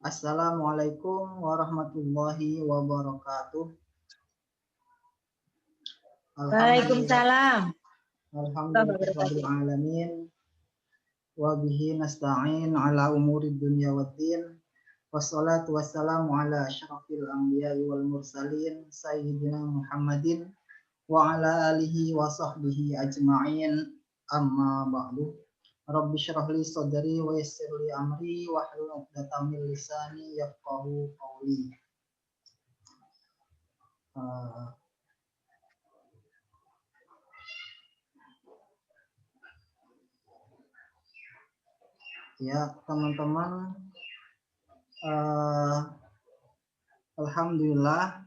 Assalamualaikum warahmatullahi wabarakatuh. Alhamdulillah, Waalaikumsalam. alhamdulillahirabbil alamin wa bihi nasta'in ala umuri dunya waddin. Wassalatu wassalamu ala asyrafil anbiya'i wal mursalin sayyidina Muhammadin wa ala alihi wa sahbihi ajma'in. Amma ba'du. Rabbi syrah li sadri wa yassir li amri wahlul 'uqdatam min lisani yafqahu qawli. Ya, teman-teman, alhamdulillah,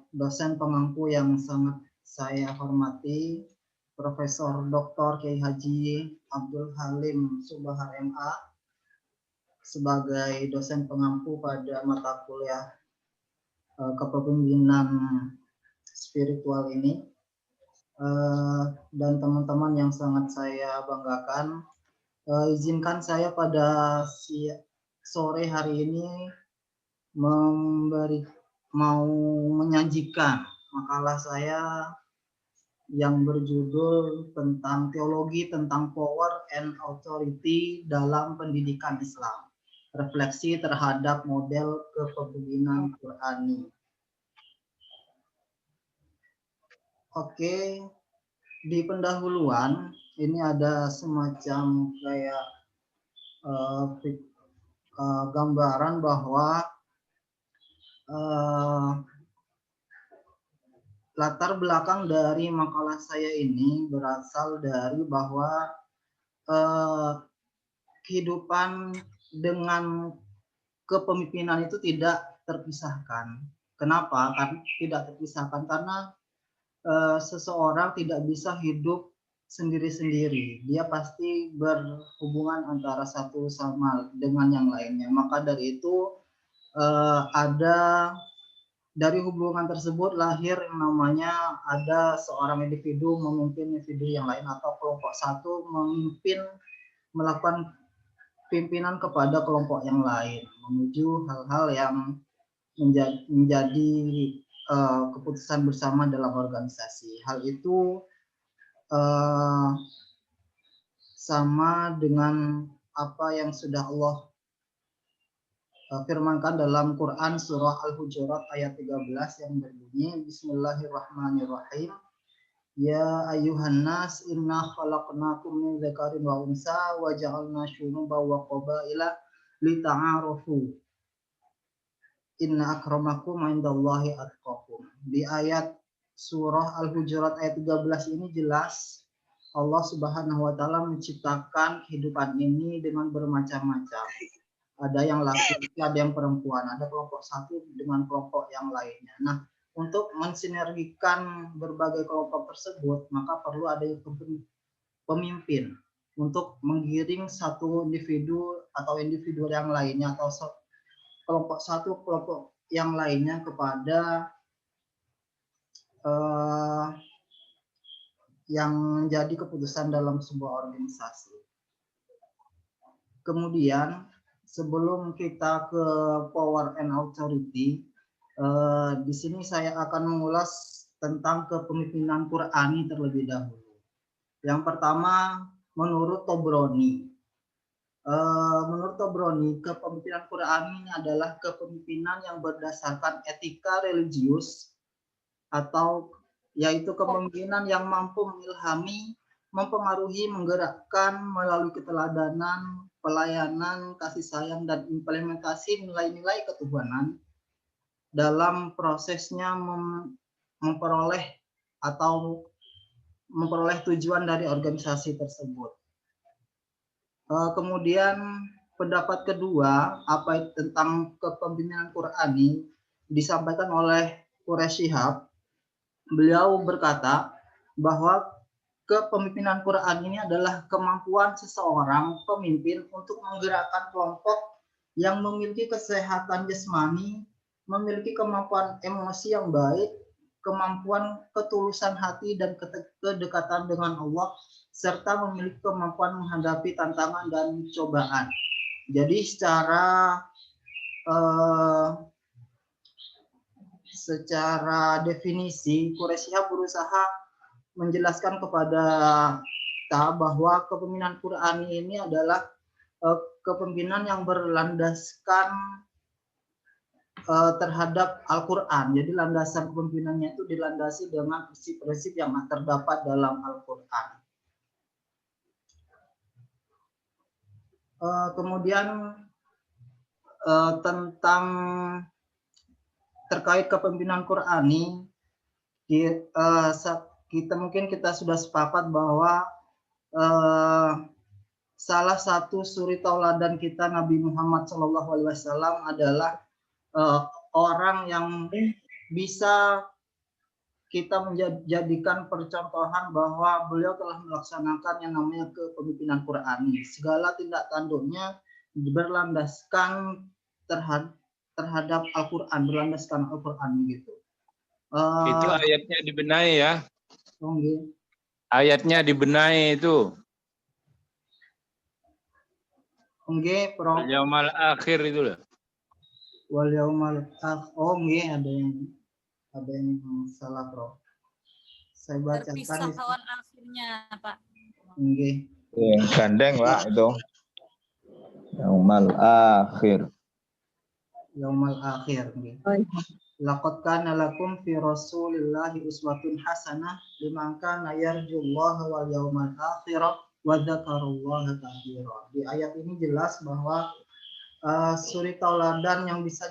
dosen pengampu yang sangat saya hormati, Profesor Dr. Kiai Haji Abdul Halim Subahar MA, sebagai dosen pengampu pada mata kuliah kepemimpinan spiritual ini, dan teman-teman yang sangat saya banggakan. Izinkan saya pada sore hari ini mau menyajikan makalah saya yang berjudul tentang teologi tentang power and authority dalam pendidikan Islam, refleksi terhadap model kepemimpinan Qurani. Oke, di pendahuluan ini ada semacam kayak gambaran bahwa latar belakang dari makalah saya ini berasal dari bahwa kehidupan dengan kepemimpinan itu tidak terpisahkan. Kenapa? Karena tidak terpisahkan karena seseorang tidak bisa hidup sendiri-sendiri. Dia pasti berhubungan antara satu sama dengan yang lainnya. Maka dari itu ada dari hubungan tersebut lahir yang namanya ada seorang individu memimpin individu yang lain atau kelompok satu melakukan pimpinan kepada kelompok yang lain menuju hal-hal yang menjadi keputusan bersama dalam organisasi. Hal itu sama dengan apa yang sudah Allah firmankan dalam Quran surah Al-Hujurat ayat 13 yang berbunyi Bismillahirrahmanirrahim. Ya ayyuhan nas inna khalaqnakum min dzakarin wa unsa wa ja'alna syu'uban wa qabaila lita'arafu. Inna akramakum 'indallahi atqakum. Di ayat surah Al-Hujurat ayat 13 ini jelas Allah Subhanahu wa taala menciptakan kehidupan ini dengan bermacam-macam. Ada yang laki-laki, ada yang perempuan, ada kelompok satu dengan kelompok yang lainnya. Nah, untuk mensinergikan berbagai kelompok tersebut, maka perlu ada pemimpin untuk menggiring satu individu atau individu yang lainnya atau kelompok satu kelompok yang lainnya kepada yang menjadi keputusan dalam sebuah organisasi. Kemudian sebelum kita ke power and authority, di sini saya akan mengulas tentang kepemimpinan Qurani terlebih dahulu. Yang pertama, menurut Tobroni. Menurut Tobroni, kepemimpinan Qurani adalah kepemimpinan yang berdasarkan etika religius atau yaitu kepemimpinan yang mampu mengilhami, mempengaruhi, menggerakkan melalui keteladanan, pelayanan, kasih sayang, dan implementasi nilai-nilai ketuhanan dalam prosesnya memperoleh tujuan dari organisasi tersebut. Kemudian pendapat kedua tentang kepemimpinan Qurani disampaikan oleh Quraish Shihab. Beliau berkata bahwa kepemimpinan Quran ini adalah kemampuan seseorang pemimpin untuk menggerakkan kelompok yang memiliki kesehatan jasmani, memiliki kemampuan emosi yang baik, kemampuan ketulusan hati dan kedekatan dengan Allah, serta memiliki kemampuan menghadapi tantangan dan cobaan. Jadi secara eh, secara definisi Quraisy Shihab berusaha menjelaskan kepada kita bahwa kepemimpinan Qur'ani ini adalah kepemimpinan yang berlandaskan terhadap Al-Quran. Jadi landasan kepemimpinannya itu dilandasi dengan prinsip-prinsip yang terdapat dalam Al-Quran. Kemudian tentang terkait kepemimpinan Qur'ani, kita sudah sepakat bahwa salah satu suri tauladan kita Nabi Muhammad SAW adalah orang yang bisa kita menjadikan percontohan bahwa beliau telah melaksanakan yang namanya kepemimpinan Qur'ani. Segala tindak tanduknya berlandaskan terhadap Al-Quran, berlandaskan Al-Quran gitu. Itu ayatnya dibenahi ya. Okay. Ayatnya dibenahi itu. Oke, Prof. Wal yaumal akhir itu loh. Wal yaumal akhir. Oh, nggih, ada yang salah, Prof. Saya bacakan. Terpisah lawan akhirnya, Pak. Nggih. Gandeng, Pak, itu. Yaumal akhir. Yaumal akhir. Nggih. Laqad kana lakum fi Rasulillahi uswatun hasanah liman kana yarjullaha wal yaumal akhir wa dzakarallaha katsiran. Di ayat ini jelas bahwa suri tauladan yang bisa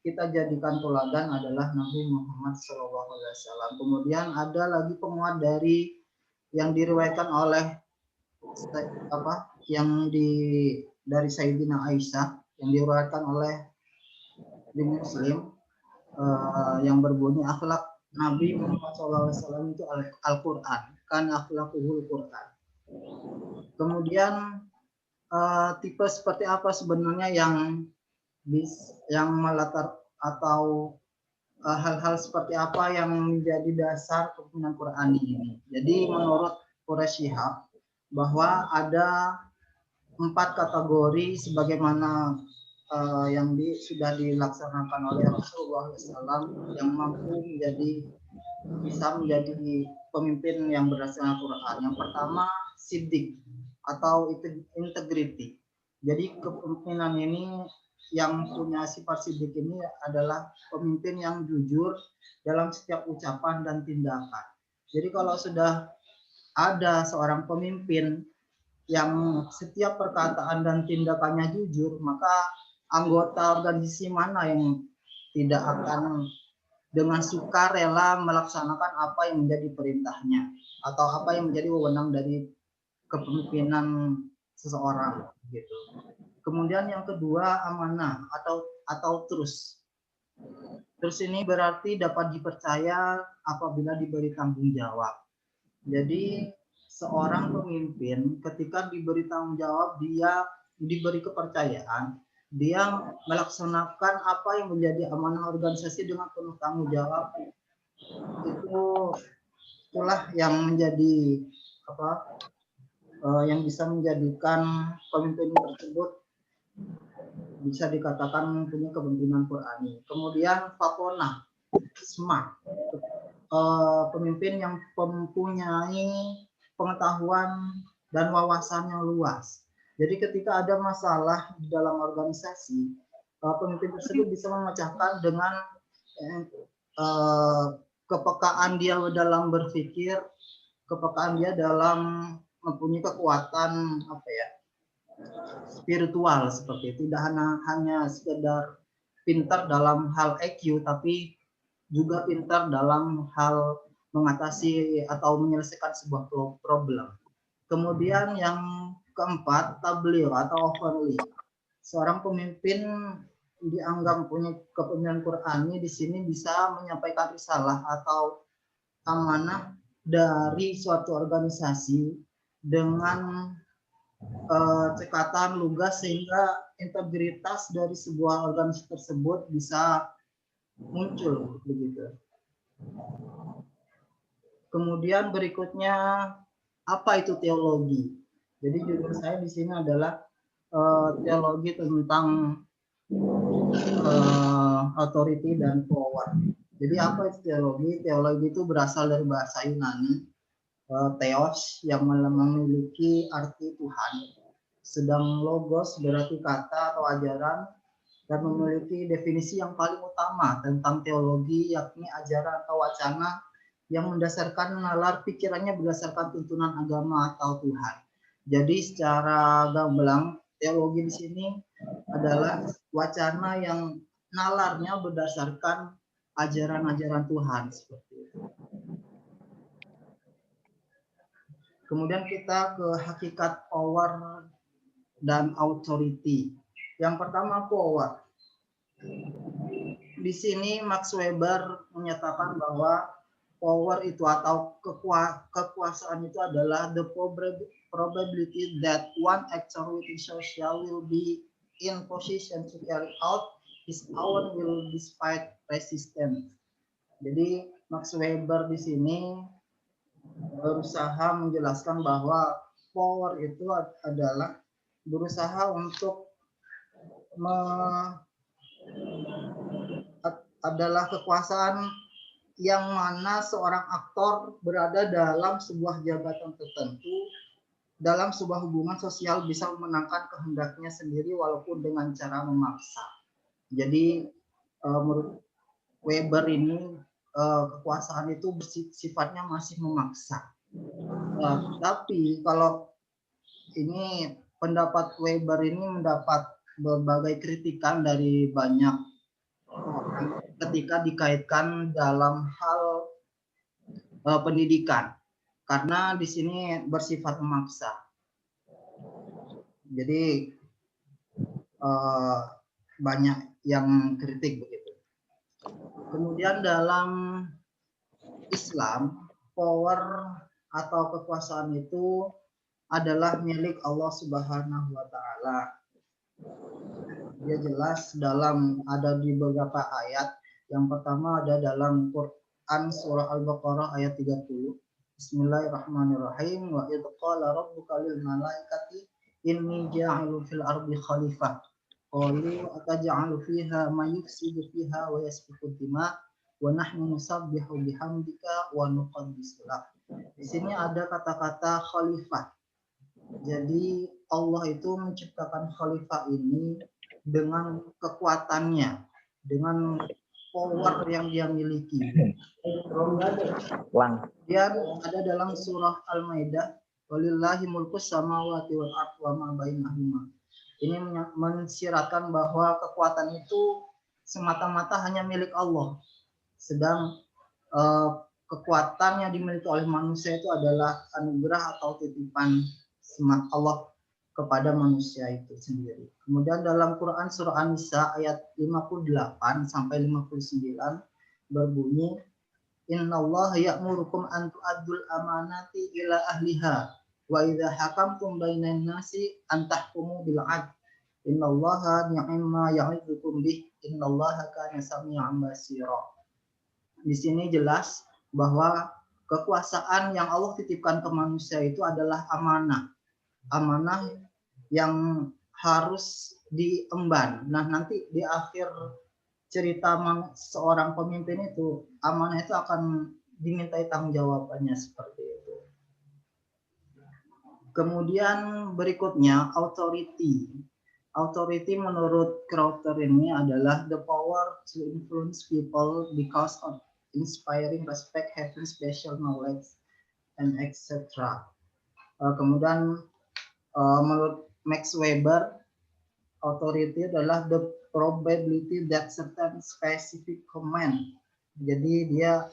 kita jadikan teladan adalah Nabi Muhammad SAW. Kemudian ada lagi penguat dari yang diriwayatkan oleh dari Sayyidina Aisyah yang diriwayatkan oleh di Muslim yang berbunyi akhlak Nabi Muhammad SAW itu Al-Quran, kan akhlakuhul Quran. Kemudian tipe seperti apa sebenarnya yang melatar atau hal-hal seperti apa yang menjadi dasar kepemimpinan Quran ini. Jadi menurut Quraisy Shihab bahwa ada 4 kategori sebagaimana yang sudah dilaksanakan oleh Rasulullah SAW yang mampu bisa menjadi pemimpin yang berdasarkan Al-Quran. Yang pertama siddiq atau integrity. Jadi kepemimpinan ini yang punya sifat siddiq ini adalah pemimpin yang jujur dalam setiap ucapan dan tindakan. Jadi kalau sudah ada seorang pemimpin yang setiap perkataan dan tindakannya jujur, maka anggota organisasi mana yang tidak akan dengan sukarela melaksanakan apa yang menjadi perintahnya atau apa yang menjadi wewenang dari kepemimpinan seseorang gitu. Kemudian yang kedua amanah atau trust. Trust ini berarti dapat dipercaya apabila diberi tanggung jawab. Jadi seorang pemimpin ketika diberi tanggung jawab, dia diberi kepercayaan, dia melaksanakan apa yang menjadi amanah organisasi dengan penuh tanggung jawab. Itulah yang menjadi yang bisa menjadikan pemimpin tersebut bisa dikatakan punya kepemimpinan Qur'ani. Kemudian fatonah, smart, pemimpin yang mempunyai pengetahuan dan wawasan yang luas. Jadi ketika ada masalah di dalam organisasi, pemimpin tersebut bisa memecahkan dengan kepekaan dia dalam berpikir, kepekaan dia dalam mempunyai kekuatan spiritual seperti itu. Tidak hanya sekedar pintar dalam hal EQ, tapi juga pintar dalam hal mengatasi atau menyelesaikan sebuah problem. Kemudian yang keempat, tabligh atau overly. Seorang pemimpin dianggap punya kepemimpinan Qur'ani di sini bisa menyampaikan risalah atau amanah dari suatu organisasi dengan cekatan lugas sehingga integritas dari sebuah organisasi tersebut bisa muncul begitu. Kemudian berikutnya apa itu teologi? Jadi judul saya di sini adalah teologi tentang authority dan power. Jadi apa itu teologi? Teologi itu berasal dari bahasa Yunani, theos yang memiliki arti Tuhan. Sedang logos berarti kata atau ajaran dan memiliki definisi yang paling utama tentang teologi, yakni ajaran atau wacana yang mendasarkan nalar pikirannya berdasarkan tuntunan agama atau Tuhan. Jadi secara gamblang teologi di sini adalah wacana yang nalarnya berdasarkan ajaran-ajaran Tuhan seperti itu. Kemudian kita ke hakikat power dan authority. Yang pertama power. Di sini Max Weber menyatakan bahwa power itu atau kekuasaan itu adalah the probability that one actor within social will be in position to carry out his own will despite resistance. Jadi Max Weber di sini berusaha menjelaskan bahwa power itu adalah berusaha untuk adalah kekuasaan yang mana seorang aktor berada dalam sebuah jabatan tertentu, dalam sebuah hubungan sosial bisa memenangkan kehendaknya sendiri walaupun dengan cara memaksa. Jadi menurut Weber ini kekuasaan itu sifatnya masih memaksa. Tapi kalau ini pendapat Weber ini mendapat berbagai kritikan dari banyak orang ketika dikaitkan dalam hal pendidikan, karena di sini bersifat memaksa. Jadi banyak yang kritik begitu. Kemudian dalam Islam, power atau kekuasaan itu adalah milik Allah Subhanahu wa Ta'ala. Dia jelas ada di beberapa ayat. Yang pertama ada dalam Quran surah Al-Baqarah ayat 30. Bismillahirrahmanirrahim. Wa idh qala rabbuka lil malaikati inni ja'ilun fil ardi khalifah. Qalu ataj'alu fiha may yufsidu fiha wa yasfiku dima wa nahnu nusabbihu bihamdika wa nuqaddisu lak. Di sini ada kata-kata khalifah. Jadi Allah itu menciptakan khalifah ini dengan kekuatannya, dengan power yang dia miliki. Kemudian ada dalam surah Al-Maidah, walillahi mulkus samawati wal ardi wa ma bainahuma. Ini mensyaratkan bahwa kekuatan itu semata-mata hanya milik Allah. Sedang kekuatan yang dimiliki oleh manusia itu adalah anugerah atau titipan Allah kepada manusia itu sendiri. Kemudian dalam Quran surah An-Nisa ayat 58 sampai 59 berbunyi, innallaha ya'murukum an tu'addul amanati ila ahliha wa idza hakamtum bainan nasi an tahkumu bil 'adl innallaha ni'ma ya'idzukum bih innallaha kana sami'an basira. Di sini jelas bahwa kekuasaan yang Allah titipkan ke manusia itu adalah amanah. Amanah yang harus diemban. Nah, nanti di akhir cerita seorang pemimpin itu, amanah itu akan dimintai tanggung jawabannya seperti itu. Kemudian berikutnya authority. Authority menurut Crowther ini adalah the power to influence people because of inspiring respect, having special knowledge, and etc. Kemudian menurut Max Weber, authority adalah the probability that certain specific command. Jadi dia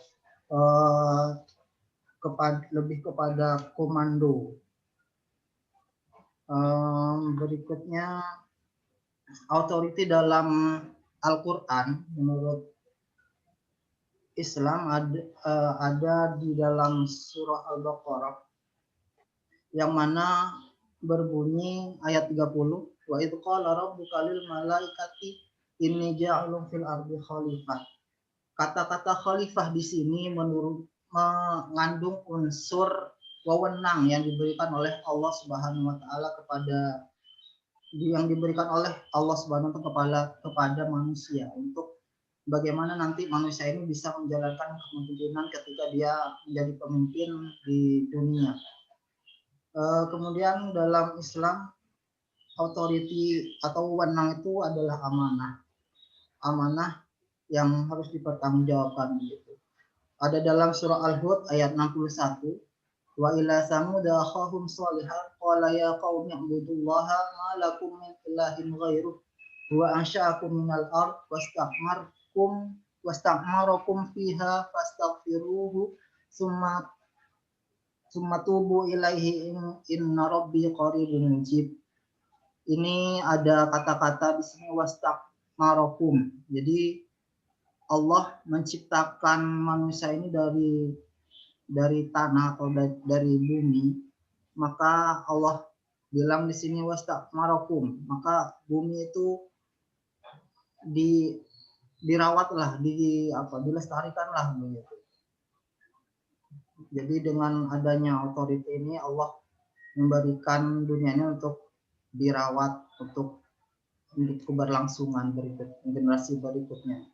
lebih kepada komando. Berikutnya authority dalam Al-Quran menurut Islam ada di dalam surah Al-Baqarah yang mana berbunyi ayat 30, wa idh qala rabbuka lil malaikati inni ja'ilun fil ardi khalifah. Kata-kata khalifah di sini mengandung unsur wewenang yang diberikan oleh Allah Subhanahu wa Ta'ala kepada yang diberikan oleh Allah Subhanahu wa taala kepada manusia untuk bagaimana nanti manusia ini bisa menjalankan kepemimpinan ketika dia menjadi pemimpin di dunia. Kemudian dalam Islam authority atau wewenang itu adalah amanah. Amanah yang harus dipertanggungjawabkan gitu. Ada dalam surah Al-Hud ayat 61, wa ila samud akhahum shalihan qala ya qaumi ibudullaha ma lakum min ilahin ghairuh wa ansha'akum minal ard wastamarakum fiha fastaghfiruhu summa tubu ilaihi inna rabbi qaribun mujib. Ini ada kata-kata di sini wastamarakum. Jadi Allah menciptakan manusia ini dari tanah atau dari bumi, maka Allah bilang di sini wastamarakum, maka bumi itu dirawatlah, dilestarikanlah begitu. Jadi dengan adanya otoriti ini Allah memberikan dunia ini untuk dirawat untuk keberlangsungan generasi berikutnya.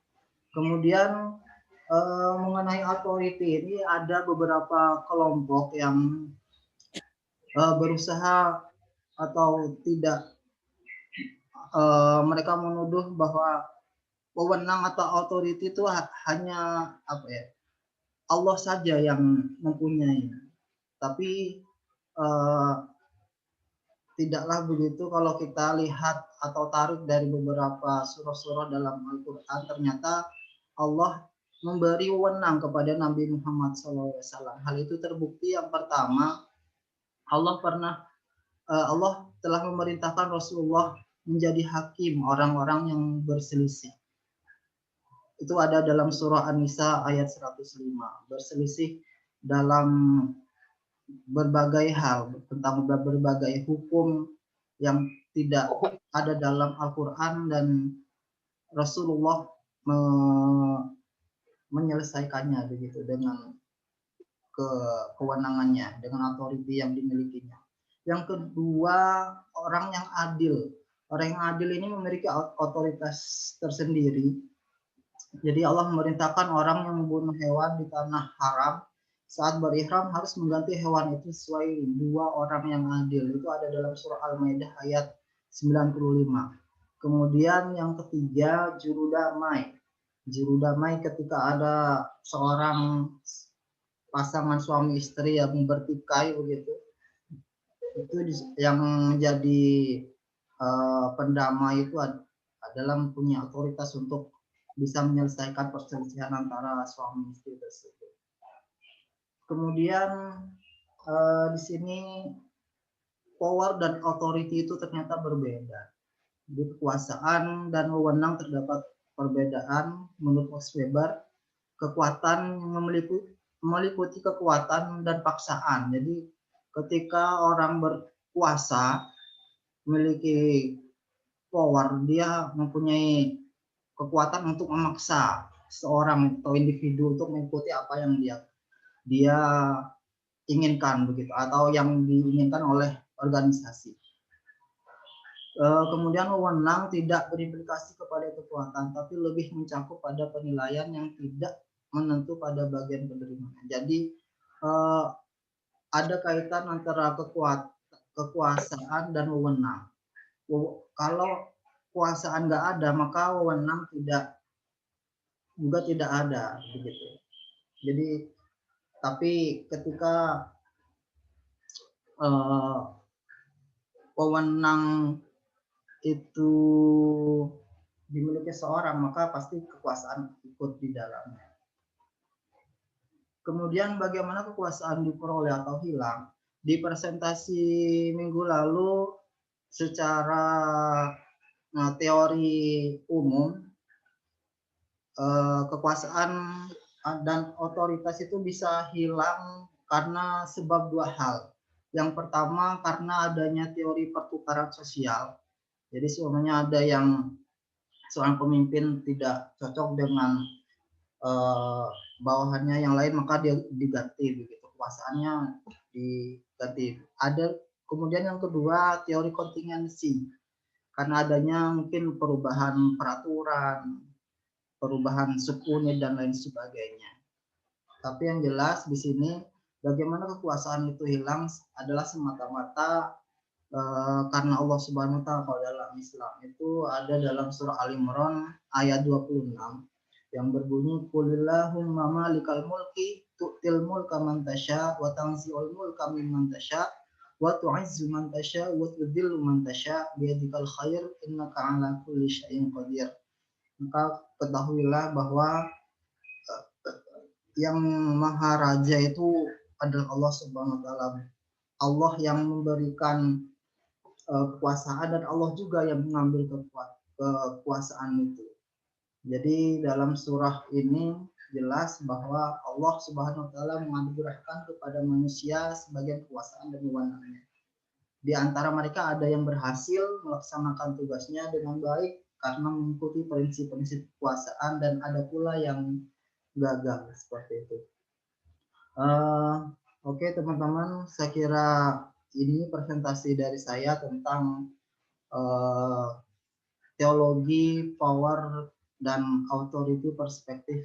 Kemudian mengenai authority ini ada beberapa kelompok yang berusaha atau tidak mereka menuduh bahwa wewenang atau authority itu hanya Allah saja yang mempunyai. Tapi tidaklah begitu. Kalau kita lihat atau tarik dari beberapa surah-surah dalam Al-Quran, ternyata Allah memberi wewenang kepada Nabi Muhammad SAW. Hal itu terbukti yang pertama, Allah telah memerintahkan Rasulullah menjadi hakim orang-orang yang berselisih. Itu ada dalam surah An-Nisa ayat 105. Berselisih dalam berbagai hal, tentang berbagai hukum yang tidak ada dalam Al-Quran, dan Rasulullah menyelesaikannya begitu dengan kewenangannya, dengan authority yang dimilikinya. Yang kedua, orang yang adil. Orang yang adil ini memiliki otoritas tersendiri. Jadi Allah memerintahkan orang yang membunuh hewan di tanah haram saat berihram harus mengganti hewan itu sesuai dua orang yang adil. Itu ada dalam surah Al-Maidah ayat 95. Kemudian yang ketiga, juru damai. Juru damai ketika ada seorang pasangan suami istri yang bertikai begitu, itu yang menjadi pendamai itu adalah punya otoritas untuk bisa menyelesaikan perselisihan antara suami istri tersebut. Kemudian di sini power dan authority itu ternyata berbeda. Di kekuasaan dan wewenang terdapat perbedaan. Menurut Max Weber, kekuatan meliputi kekuatan dan paksaan. Jadi ketika orang berkuasa memiliki power, dia mempunyai kekuatan untuk memaksa seorang atau individu untuk mengikuti apa yang dia inginkan begitu, atau yang diinginkan oleh organisasi. Kemudian wewenang tidak berimplikasi kepada kekuatan, tapi lebih mencakup pada penilaian yang tidak menentu pada bagian penerimaan. Jadi ada kaitan antara kekuasaan dan wewenang. Kalau kekuasaan nggak ada, maka wewenang juga tidak ada begitu. Jadi tapi ketika wewenang itu dimiliki seorang, maka pasti kekuasaan ikut di dalamnya. Kemudian bagaimana kekuasaan diperoleh atau hilang? Di presentasi minggu lalu secara teori umum, kekuasaan dan otoritas itu bisa hilang karena sebab dua hal. Yang pertama karena adanya teori pertukaran sosial. Jadi semuanya ada yang seorang pemimpin tidak cocok dengan bawahannya yang lain, maka dia diganti begitu, kekuasaannya diganti. Ada kemudian yang kedua teori kontingensi. karena adanya mungkin perubahan peraturan, perubahan suku dan lain sebagainya. Tapi yang jelas di sini bagaimana kekuasaan itu hilang adalah semata-mata karena Allah Subhanahu wa taala. Kalau dalam Islam itu ada dalam surah Al-Imran ayat 26 yang berbunyi qulillahumma malikal mulki tu'til mulka man tasya wa tanzi'ul mulka mimman tasya wa tu'izzu man tasya wa tudhillu man tasya biyadikal khair innaka 'ala kulli syai'in qadir. Maka ketahuilah bahwa yang Maha Raja itu adalah Allah Subhanahu wa taala. Allah yang memberikan kekuasaan dan Allah juga yang mengambil kekuasaan itu. Jadi dalam surah ini jelas bahwa Allah Subhanahu wa taala menganugerahkan kepada manusia sebagian kekuasaan dan wewenangnya. Di antara mereka ada yang berhasil melaksanakan tugasnya dengan baik karena mengikuti prinsip-prinsip kekuasaan, dan ada pula yang gagal seperti itu. Oke, teman-teman, saya kira ini presentasi dari saya tentang teologi, power, dan authority perspektif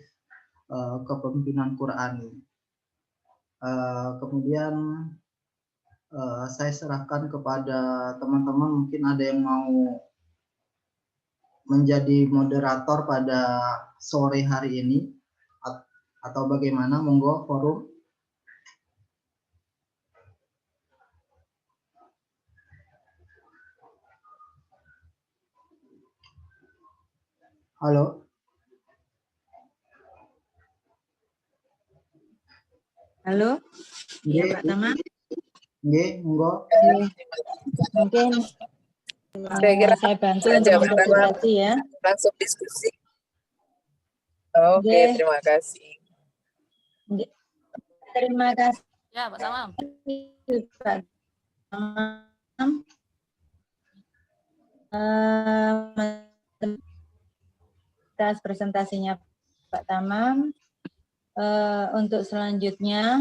kepemimpinan Qurani. Kemudian saya serahkan kepada teman-teman, mungkin ada yang mau menjadi moderator pada sore hari ini atau bagaimana, monggo forum. Halo. Halo. Iya, Pak Tama. Nggih, monggo. Mungkin saya bantu untuk memfasilitasi ya. Langsung diskusi. Oke, terima kasih. Terima kasih. Ya, Pak Tamam. Pak Tamam. Atas presentasinya Pak Tamam. Untuk selanjutnya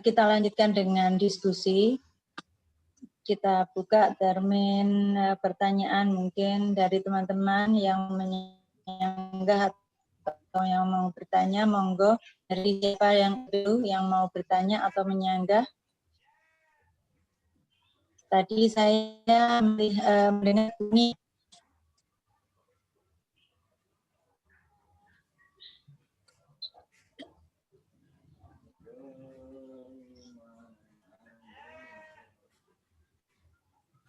kita lanjutkan dengan diskusi. Kita buka termin pertanyaan mungkin dari teman-teman yang menyanggah atau yang mau bertanya, monggo. Dari siapa yang dulu yang mau bertanya atau menyanggah? Tadi saya mendengar ini.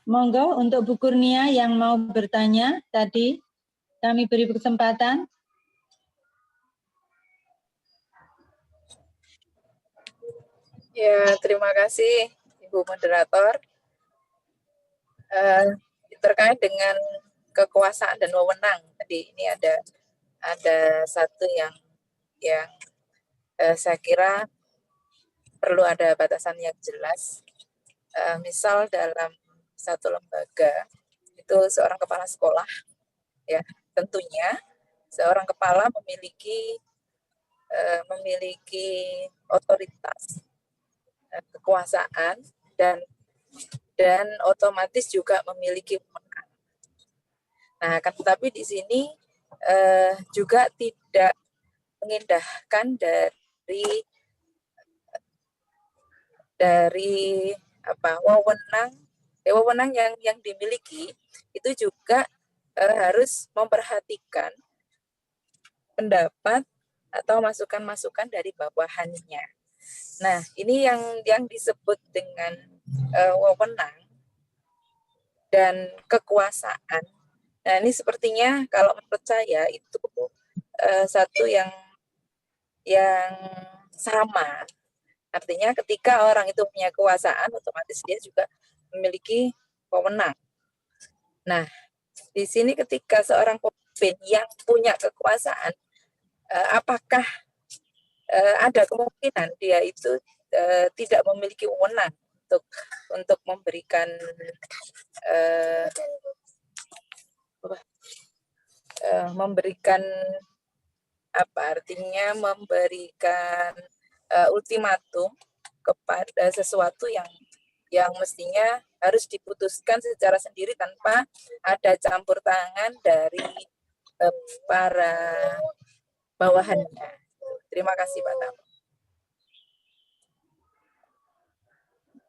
Monggo untuk Bu Kurnia yang mau bertanya tadi, kami beri kesempatan. Ya, terima kasih Ibu Moderator. Terkait dengan kekuasaan dan wewenang, tadi ini ada satu yang saya kira perlu ada batasan yang jelas. Misal dalam satu lembaga itu seorang kepala sekolah, ya tentunya seorang kepala memiliki otoritas, kekuasaan, dan otomatis juga memiliki wewenang. Nah, kan tetapi di sini juga tidak mengindahkan dari wewenang yang dimiliki itu juga harus memperhatikan pendapat atau masukan-masukan dari bawahannya. Nah, ini yang disebut dengan wewenang dan kekuasaan. Nah, ini sepertinya kalau menurut saya itu satu yang sama. Artinya ketika orang itu punya kekuasaan, otomatis dia juga memiliki wewenang. Nah, di sini ketika seorang pemimpin yang punya kekuasaan, apakah ada kemungkinan dia itu tidak memiliki wewenang untuk memberikan ultimatum kepada sesuatu yang mestinya harus diputuskan memutuskan secara sendiri tanpa ada campur tangan dari para bawahannya. Terima kasih Pak Tam.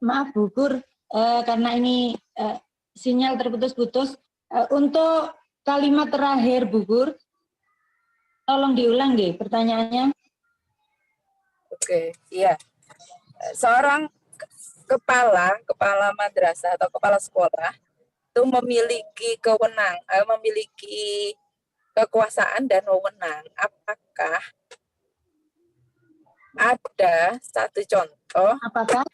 Maaf Bu Gur, karena ini sinyal terputus-putus. Untuk kalimat terakhir Bu Gur, tolong diulang deh pertanyaannya. Oke, iya. Seorang kepala madrasah atau kepala sekolah itu memiliki memiliki kekuasaan dan wewenang. Apakah ada satu contoh ada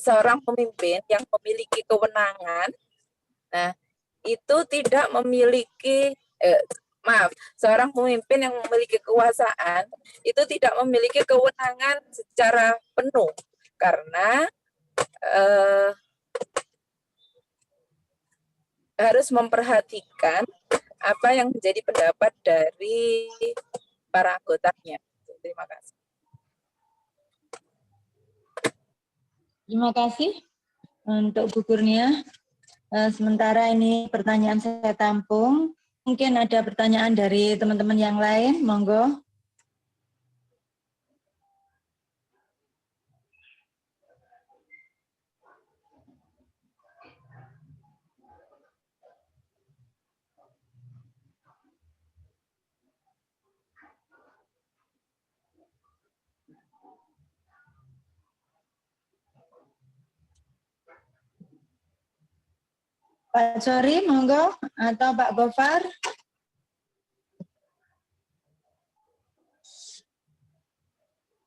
seorang pemimpin yang memiliki kewenangan, nah itu tidak memiliki seorang pemimpin yang memiliki kekuasaan itu tidak memiliki kewenangan secara penuh karena harus memperhatikan apa yang menjadi pendapat dari para anggotanya. Terima kasih. Terima kasih untuk Bu Kurnia. Sementara ini pertanyaan saya tampung. Mungkin ada pertanyaan dari teman-teman yang lain, monggo. Pak Sori, monggo, atau Pak Gofar.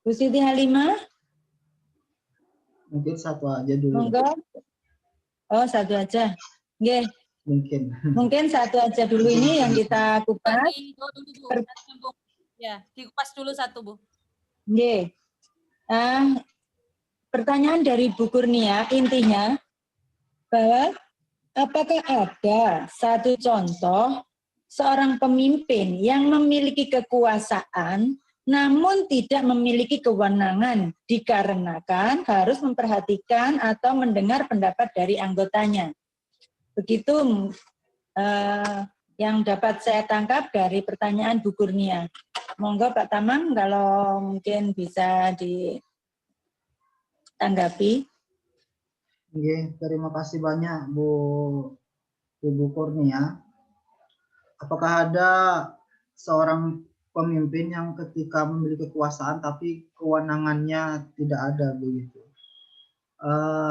Bu Siti Halimah. Mungkin satu aja dulu. Monggo. Oh, satu aja. Nggih. Mungkin satu aja dulu ini yang kita kupas. Ya, dikupas dulu satu, Bu. Nggih. Pertanyaan dari Bu Kurnia intinya bahwa apakah ada satu contoh seorang pemimpin yang memiliki kekuasaan namun tidak memiliki kewenangan dikarenakan harus memperhatikan atau mendengar pendapat dari anggotanya. Begitu yang dapat saya tangkap dari pertanyaan Bu Kurnia. Monggo Pak Tamam kalau mungkin bisa ditanggapi. Oke, terima kasih banyak Ibu Kurnia. Apakah ada seorang pemimpin yang ketika memiliki kekuasaan tapi kewenangannya tidak ada begitu?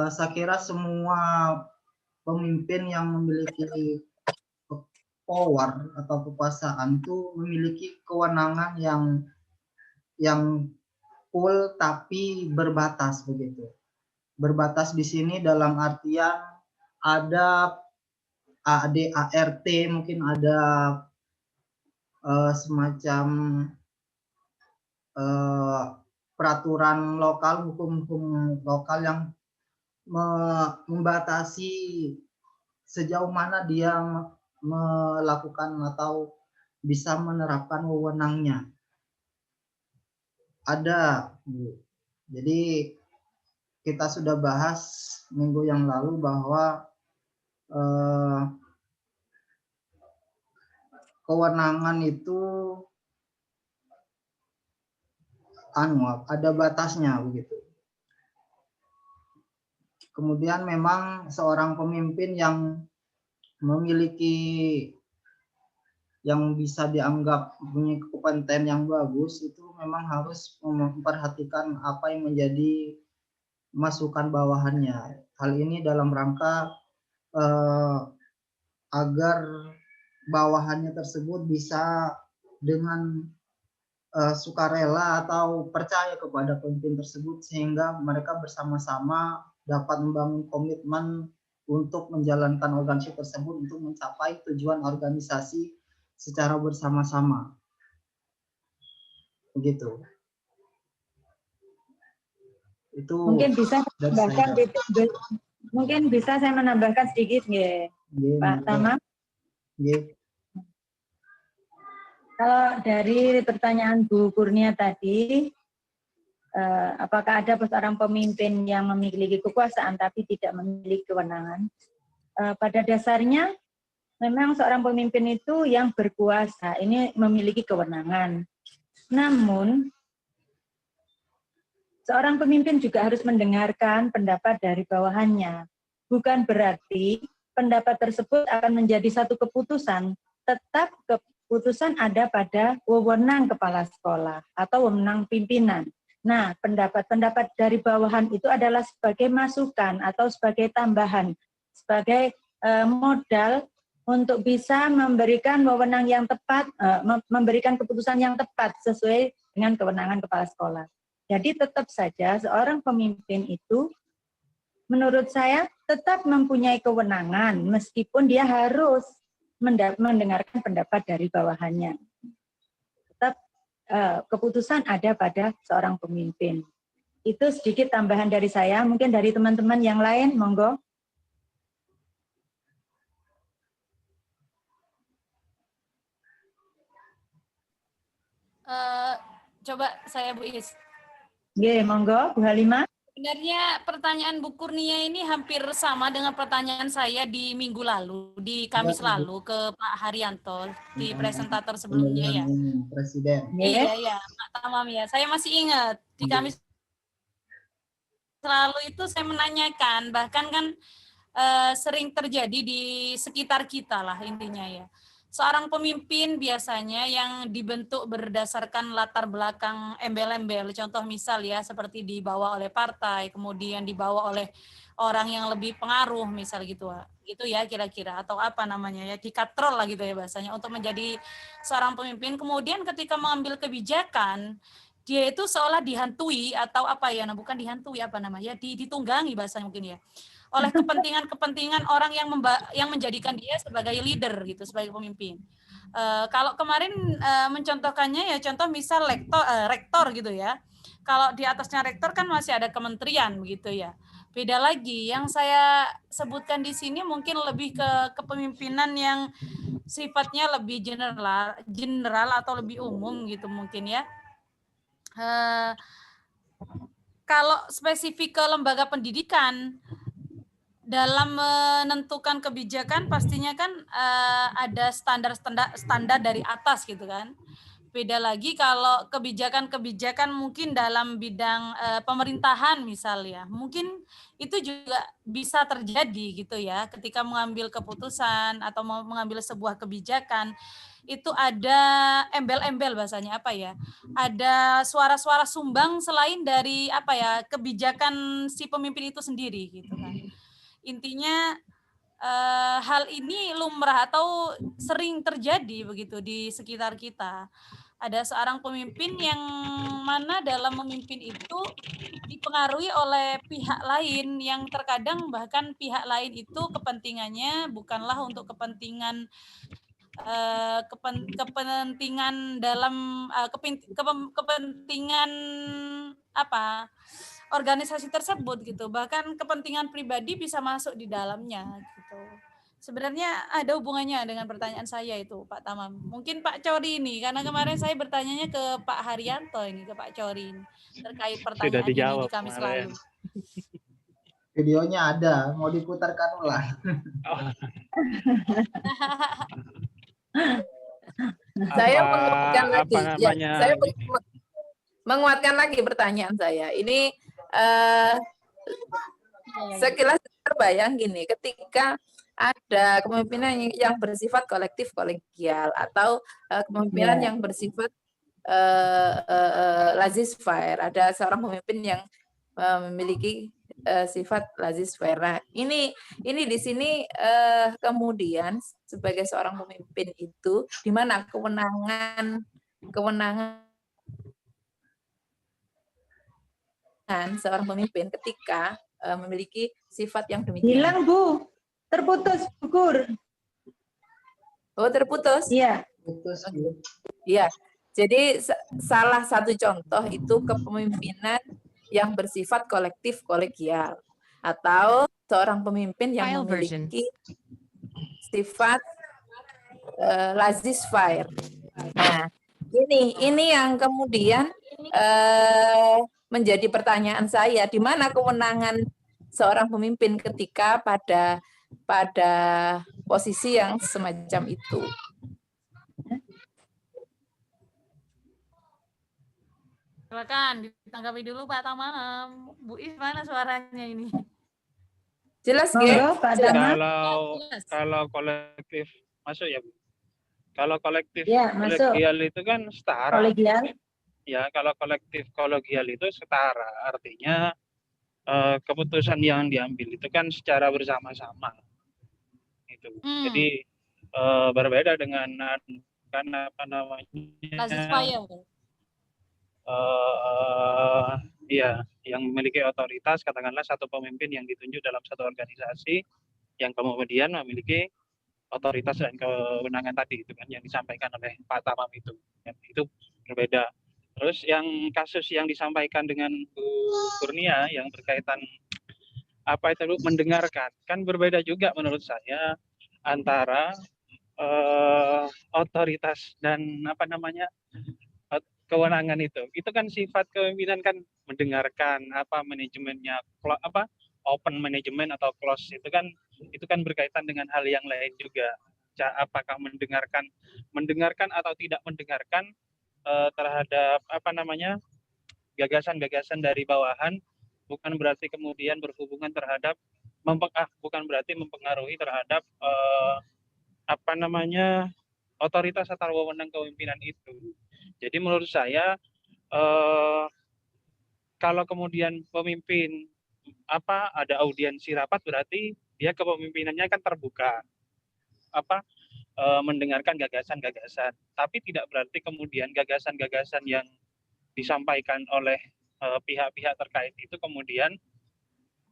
Saya kira semua pemimpin yang memiliki power atau kekuasaan itu memiliki kewenangan yang full tapi berbatas begitu. Berbatas di sini dalam artian ada ADART, mungkin ada semacam peraturan lokal, hukum lokal yang membatasi sejauh mana dia melakukan atau bisa menerapkan wewenangnya. Ada, Bu. Jadi kita sudah bahas minggu yang lalu bahwa kewenangan itu ada batasnya begitu. Kemudian memang seorang pemimpin yang memiliki yang bisa dianggap punya kompeten yang bagus itu memang harus memperhatikan apa yang menjadi masukan bawahannya. Hal ini dalam rangka agar bawahannya tersebut bisa dengan sukarela atau percaya kepada pemimpin tersebut sehingga mereka bersama-sama dapat membangun komitmen untuk menjalankan organisasi tersebut untuk mencapai tujuan organisasi secara bersama-sama. Begitu. Itu mungkin bisa saya menambahkan sedikit nggih, Pak Tama. Nggih. Kalau dari pertanyaan Bu Kurnia tadi, apakah ada seorang pemimpin yang memiliki kekuasaan tapi tidak memiliki kewenangan? Pada dasarnya memang seorang pemimpin itu yang berkuasa, ini memiliki kewenangan. Namun, seorang pemimpin juga harus mendengarkan pendapat dari bawahannya. Bukan berarti pendapat tersebut akan menjadi satu keputusan, tetap keputusan ada pada wewenang kepala sekolah atau wewenang pimpinan. Nah, pendapat-pendapat dari bawahan itu adalah sebagai masukan atau sebagai tambahan, sebagai modal untuk bisa memberikan wewenang yang tepat, memberikan keputusan yang tepat sesuai dengan kewenangan kepala sekolah. Jadi tetap saja seorang pemimpin itu menurut saya tetap mempunyai kewenangan meskipun dia harus mendengarkan pendapat dari bawahannya. Tetap keputusan ada pada seorang pemimpin. Itu sedikit tambahan dari saya, mungkin dari teman-teman yang lain, monggo. Coba saya Bu Is. Oke, monggo Bu Halimah. Sebenarnya pertanyaan Bu Kurnia ini hampir sama dengan pertanyaan saya di minggu lalu, di Kamis lalu ke Pak Haryanto, di presentator sebelumnya ya. Presiden. Iya, Pak Tamam ya. Saya masih ingat di Kamis lalu itu saya menanyakan, bahkan kan sering terjadi di sekitar kita lah intinya ya. Seorang pemimpin biasanya yang dibentuk berdasarkan latar belakang embel-embel, contoh misal ya seperti dibawa oleh partai, kemudian dibawa oleh orang yang lebih pengaruh misal gitu ya kira-kira, atau apa namanya ya, dikatrol lah gitu ya bahasanya untuk menjadi seorang pemimpin. Kemudian ketika mengambil kebijakan, dia itu seolah dihantui atau apa ya, nah bukan dihantui apa namanya, ditunggangi bahasanya mungkin ya, oleh kepentingan-kepentingan orang yang menjadikan dia sebagai leader gitu, sebagai pemimpin. Kalau kemarin mencontohkannya ya, contoh misal rektor gitu ya. Kalau di atasnya rektor kan masih ada kementerian begitu ya. Beda lagi. Yang saya sebutkan di sini mungkin lebih ke kepemimpinan yang sifatnya lebih general atau lebih umum gitu mungkin ya. Kalau spesifik ke lembaga pendidikan, dalam menentukan kebijakan pastinya kan ada standar dari atas gitu kan. Beda lagi kalau kebijakan-kebijakan mungkin dalam bidang pemerintahan misalnya, mungkin itu juga bisa terjadi gitu ya, ketika mengambil keputusan atau mengambil sebuah kebijakan, itu ada embel-embel bahasanya apa ya, ada suara-suara sumbang selain dari apa ya, kebijakan si pemimpin itu sendiri gitu kan. Intinya hal ini lumrah atau sering terjadi begitu di sekitar kita. Ada seorang pemimpin yang mana dalam memimpin itu dipengaruhi oleh pihak lain yang terkadang bahkan pihak lain itu kepentingannya bukanlah untuk kepentingan kepentingan dalam kepentingan apa organisasi tersebut gitu, bahkan kepentingan pribadi bisa masuk di dalamnya gitu. Sebenarnya ada hubungannya dengan pertanyaan saya itu Pak Tamam. Mungkin Pak Cori ini, karena kemarin saya bertanyanya ke Pak Haryanto ini, ke Pak Cori ini, terkait pertanyaan ini di Kamis lalu. Videonya ada, mau diputarkan ulang. Saya menguatkan lagi. Ya, saya menguatkan lagi pertanyaan saya. Ini sekilas terbayang gini, ketika ada kepemimpinan yang bersifat kolektif kolegial atau kepemimpinan yang bersifat laissez-faire, ada seorang pemimpin yang memiliki sifat laissez-faire. Nah, ini di sini kemudian sebagai seorang pemimpin itu di mana kewenangan seorang pemimpin ketika memiliki sifat yang demikian. Hilang Bu, terputus Gur. Oh terputus? Iya. Putus. Iya. Jadi salah satu contoh itu kepemimpinan yang bersifat kolektif kolegial atau seorang pemimpin yang memiliki sifat laissez-faire. Nah, ini yang kemudian menjadi pertanyaan saya, di mana kewenangan seorang pemimpin ketika pada posisi yang semacam itu. Silakan ditanggapi dulu Pak Tamam. Bu Is mana suaranya ini? Jelas, Monggo, Pak Tamam. Kalau kolektif masuk ya, Bu. Kalau kolektif Ya, masuk. kolegial itu kan setara. Kolegial. Ya, kalau kolektif kolegial itu setara, artinya keputusan yang diambil itu kan secara bersama-sama. Itu. Jadi berbeda dengan kan apa namanya? Iya, yang memiliki otoritas, katakanlah satu pemimpin yang ditunjuk dalam satu organisasi yang kemudian memiliki otoritas dan kewenangan tadi itu kan yang disampaikan oleh Pak Tamam itu. Ya, itu berbeda. Terus yang kasus yang disampaikan dengan Bu Kurnia yang berkaitan apa itu mendengarkan, kan berbeda juga menurut saya antara otoritas dan apa namanya kewenangan itu kan sifat kepemimpinan kan mendengarkan apa manajemennya apa open manajemen atau close itu kan berkaitan dengan hal yang lain juga. Apakah mendengarkan atau tidak mendengarkan terhadap apa namanya gagasan-gagasan dari bawahan bukan berarti kemudian berhubungan terhadap bukan berarti mempengaruhi terhadap apa namanya otoritas atau wewenang kepemimpinan itu. Jadi menurut saya kalau kemudian pemimpin ada audiensi rapat berarti dia kepemimpinannya kan terbuka mendengarkan gagasan-gagasan. Tapi tidak berarti kemudian gagasan-gagasan yang disampaikan oleh pihak-pihak terkait itu kemudian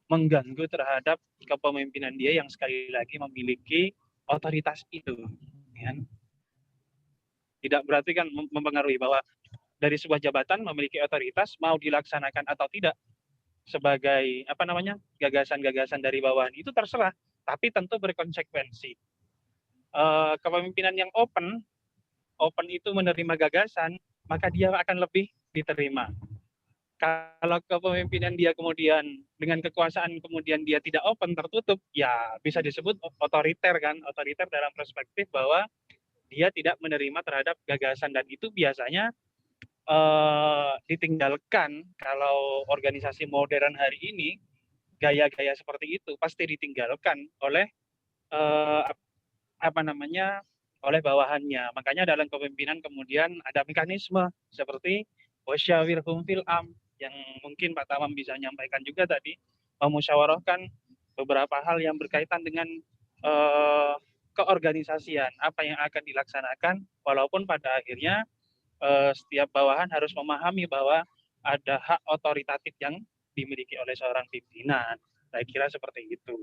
mengganggu terhadap kepemimpinan dia yang sekali lagi memiliki otoritas itu. Kan? Tidak berarti kan mempengaruhi bahwa dari sebuah jabatan memiliki otoritas mau dilaksanakan atau tidak sebagai apa namanya gagasan-gagasan dari bawahan itu terserah, tapi tentu berkonsekuensi. Kepemimpinan yang open itu menerima gagasan, maka dia akan lebih diterima. Kalau kepemimpinan dia kemudian dengan kekuasaan kemudian dia tidak open, tertutup, ya bisa disebut otoriter kan, otoriter dalam perspektif bahwa dia tidak menerima terhadap gagasan dan itu biasanya ditinggalkan. Kalau organisasi modern hari ini gaya-gaya seperti itu pasti ditinggalkan oleh oleh bawahannya. Makanya dalam kepemimpinan kemudian ada mekanisme seperti wasyawirhum fil am yang mungkin Pak Tamam bisa menyampaikan juga tadi, memusyawarahkan beberapa hal yang berkaitan dengan keorganisasian apa yang akan dilaksanakan, walaupun pada akhirnya setiap bawahan harus memahami bahwa ada hak otoritatif yang dimiliki oleh seorang pimpinan. Saya kira seperti itu.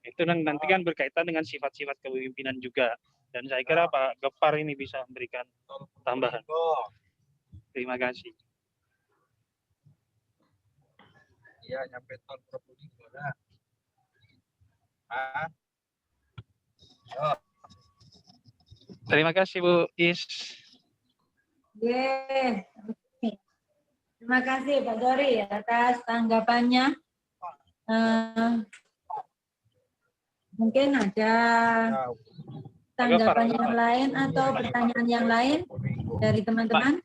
Itu nanti kan berkaitan dengan sifat-sifat kepemimpinan juga. Dan saya kira Pak Gepar ini bisa memberikan tambahan. Terima kasih. Iya, nyampe tahun Propudi gimana? Terima kasih Bu Is. Terima kasih Pak Dori atas tanggapannya. Mungkin ada tanggapan yang lain atau pertanyaan yang lain dari teman-teman?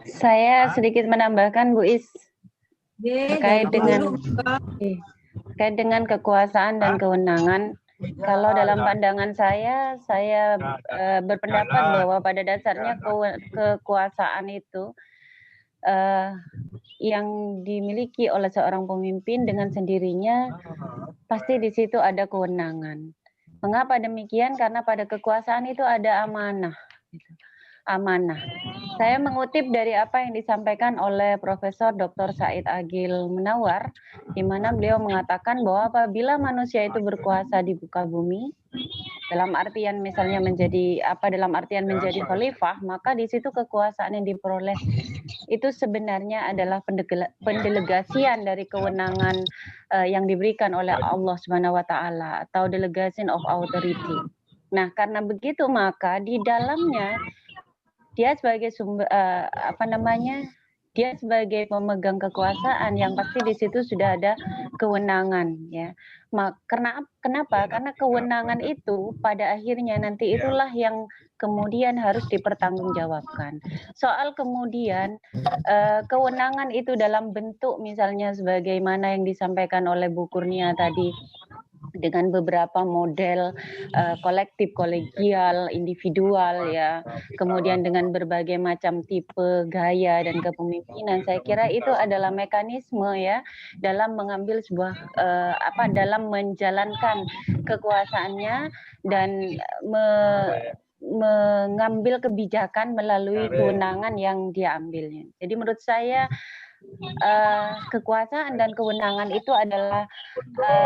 Saya sedikit menambahkan Bu Is terkait dengan kekuasaan dan kewenangan. Kalau dalam pandangan saya berpendapat bahwa pada dasarnya kekuasaan itu yang dimiliki oleh seorang pemimpin dengan sendirinya pasti di situ ada kewenangan. Mengapa demikian? Karena pada kekuasaan itu ada amanah. Amanah. Saya mengutip dari apa yang disampaikan oleh Profesor Dr. Said Agil Munawar, di mana beliau mengatakan bahwa apabila manusia itu berkuasa di muka bumi, dalam artian misalnya menjadi khalifah, maka di situ kekuasaan yang diperoleh itu sebenarnya adalah pendelegasian dari kewenangan yang diberikan oleh Allah Subhanahu wa taala atau delegation of authority. Nah, karena begitu maka di dalamnya dia sebagai sumber dia sebagai pemegang kekuasaan yang pasti di situ sudah ada kewenangan ya. Kenapa? Karena kewenangan itu pada akhirnya nanti itulah yang kemudian harus dipertanggungjawabkan. Soal kemudian kewenangan itu dalam bentuk misalnya sebagaimana yang disampaikan oleh Bu Kurnia tadi, dengan beberapa model kolektif, kolegial, individual ya, kemudian dengan berbagai macam tipe gaya dan kepemimpinan, saya kira itu adalah mekanisme ya dalam mengambil sebuah dalam menjalankan kekuasaannya dan mengambil kebijakan melalui kewenangan yang dia ambilnya. Jadi menurut saya kekuasaan dan kewenangan itu adalah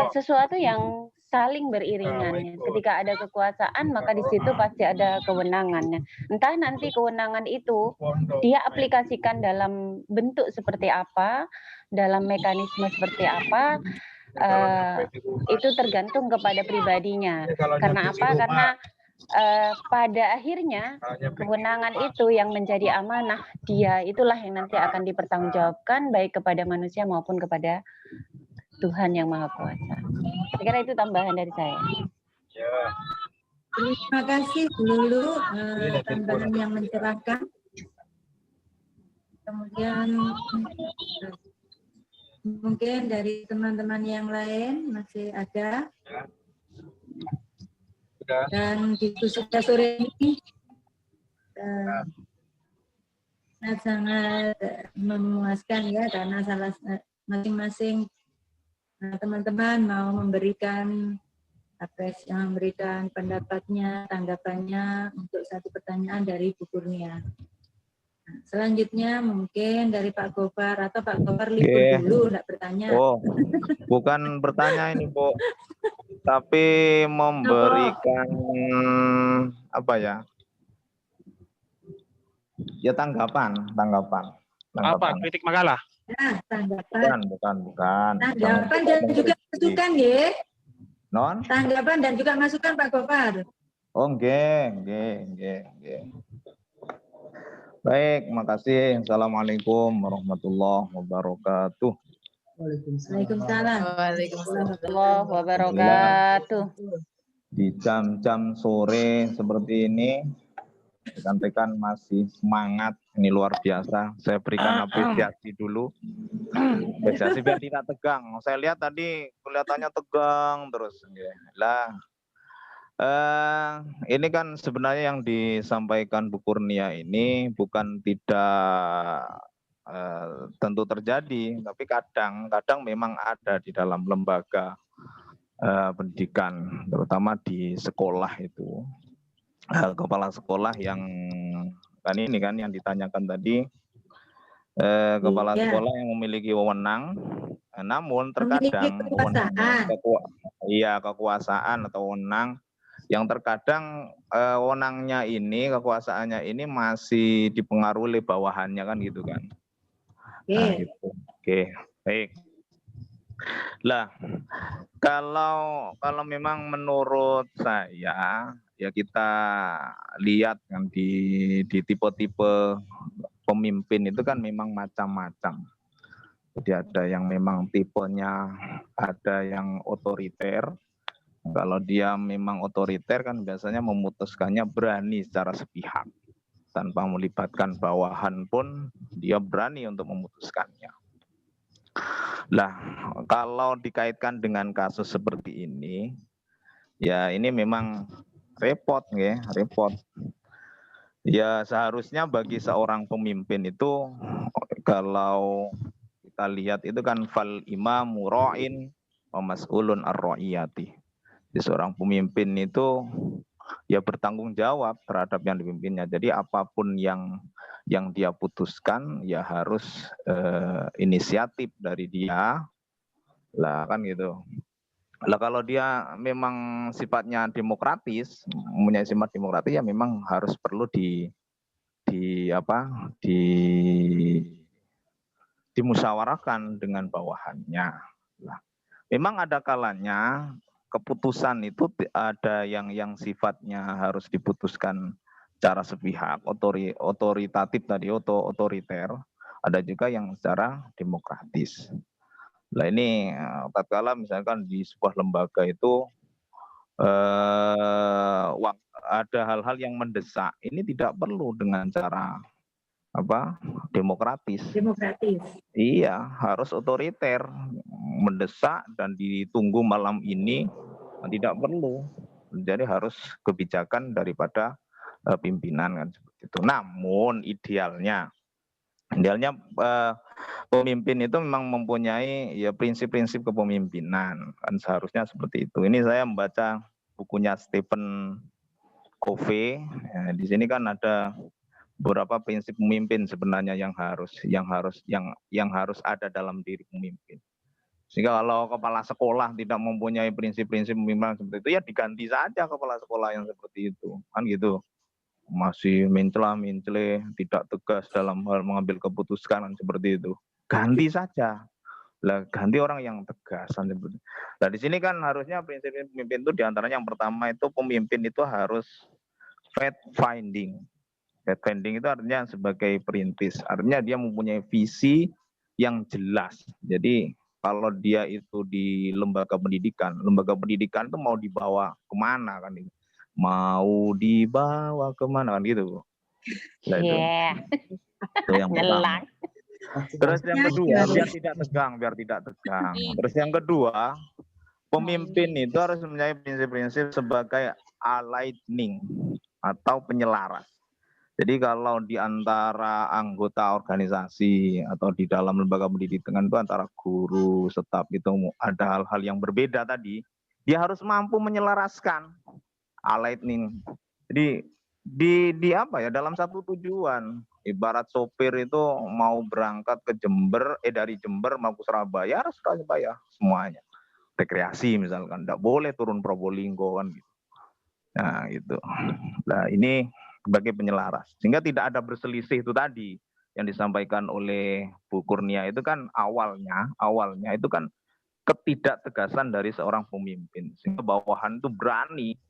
sesuatu yang saling beriringan. Ketika ada kekuasaan, maka di situ pasti ada kewenangan. Entah nanti kewenangan itu dia aplikasikan dalam bentuk seperti apa, dalam mekanisme seperti apa, itu tergantung kepada pribadinya. Karena apa? Karena pada akhirnya kewenangan itu yang menjadi amanah dia, itulah yang nanti akan dipertanggungjawabkan baik kepada manusia maupun kepada Tuhan yang Maha Kuasa. Saya kira itu tambahan dari saya. Terima kasih dulu tambahan yang mencerahkan. Kemudian mungkin dari teman-teman yang lain masih ada. Dan diskusi sore ini sangat memuaskan ya, karena masing-masing teman-teman mau memberikan memberikan pendapatnya, tanggapannya untuk satu pertanyaan dari Bu Kurnia. Nah, selanjutnya mungkin dari Pak Gofar, atau Pak Gofar libur dulu, enggak bertanya. Oh, bukan bertanya ini, Bu. Tapi memberikan apa ya? Ya tanggapan. Apa? Kritik makalah? Nah, tanggapan. Bukan. Tanggapan dan juga masukan ya. Non? Tanggapan dan juga masukan Pak Gofar. Oh, nggih. Baik, makasih. Assalamualaikum warahmatullahi wabarakatuh. Waalaikumsalam. Warahmatullahi wabarakatuh. Di jam-jam sore seperti ini, rekan-rekan masih semangat, ini luar biasa. Saya berikan apresiasi dulu. Apresiasi biar tidak tegang. Saya lihat tadi kelihatannya tegang terus. Ini kan sebenarnya yang disampaikan Bu Kurnia ini bukan tidak tentu terjadi, tapi kadang memang ada di dalam lembaga pendidikan, terutama di sekolah itu. Kepala sekolah yang yang ditanyakan tadi, kepala sekolah yang memiliki wewenang, namun terkadang kekuasaan atau wewenang yang terkadang wewenangnya ini, kekuasaannya ini masih dipengaruhi oleh bawahannya kan gitu kan. Nah, gitu. Oke, baik. Lah, kalau memang menurut saya ya kita lihat kan di tipe-tipe pemimpin itu kan memang macam-macam. Jadi ada yang memang tipenya, ada yang otoriter. Kalau dia memang otoriter kan biasanya memutuskannya berani secara sepihak. Tanpa melibatkan bawahan pun dia berani untuk memutuskannya. Lah, kalau dikaitkan dengan kasus seperti ini, ya ini memang repot. Ya seharusnya bagi seorang pemimpin itu, kalau kita lihat itu kan fal imamu ra'in wa mas'ulun ar-ra'iyati. Jadi seorang pemimpin itu ya bertanggung jawab terhadap yang dipimpinnya. Jadi apapun yang dia putuskan ya harus inisiatif dari dia. Lah kan gitu. Lah kalau dia memang sifatnya demokratis, mempunyai sifat demokratis ya memang harus perlu dimusyawarahkan dengan bawahannya. Lah, memang ada kalanya keputusan itu ada yang sifatnya harus diputuskan secara sepihak, otoritatif tadi, otoriter, ada juga yang secara demokratis. Nah ini tatkala misalkan di sebuah lembaga itu ada hal-hal yang mendesak, ini tidak perlu dengan cara demokratis. Iya, harus otoriter, mendesak dan ditunggu malam ini tidak perlu. Jadi harus kebijakan daripada pimpinan kan seperti itu. Namun idealnya pemimpin itu memang mempunyai ya prinsip-prinsip kepemimpinan, kan seharusnya seperti itu. Ini saya membaca bukunya Stephen Covey. Ya, di sini kan ada beberapa prinsip pemimpin sebenarnya yang harus ada dalam diri pemimpin. Sehingga kalau kepala sekolah tidak mempunyai prinsip-prinsip pemimpinan seperti itu, ya diganti saja kepala sekolah yang seperti itu, kan gitu. Masih mencela-mencele, tidak tegas dalam hal mengambil keputusan seperti itu, ganti saja. Lah ganti orang yang tegas. Nah di sini kan harusnya prinsip pemimpin itu diantaranya yang pertama itu pemimpin itu harus fact finding. Fact finding itu artinya sebagai perintis, artinya dia mempunyai visi yang jelas. Jadi kalau dia itu di lembaga pendidikan itu mau dibawa kemana kan? Mau dibawa kemana kan gitu. Nah, itu yang pertama. Terus yang kedua, biar tidak tegang. Terus yang kedua, pemimpin itu harus mempunyai prinsip-prinsip sebagai aligning atau penyelaras. Jadi kalau di antara anggota organisasi atau di dalam lembaga pendidikan itu antara guru, staf itu ada hal-hal yang berbeda tadi, dia harus mampu menyelaraskan aligning. Jadi dalam satu tujuan. Ibarat sopir itu mau berangkat ke Jember, dari Jember mau ke Surabaya, harus Surabaya semuanya. Rekreasi misalkan, tidak boleh turun Probolinggo kan gitu. Nah itu. Nah ini sebagai penyelaras, sehingga tidak ada berselisih itu tadi yang disampaikan oleh Bu Kurnia itu kan awalnya itu kan ketidaktegasan dari seorang pemimpin, sehingga bawahan itu berani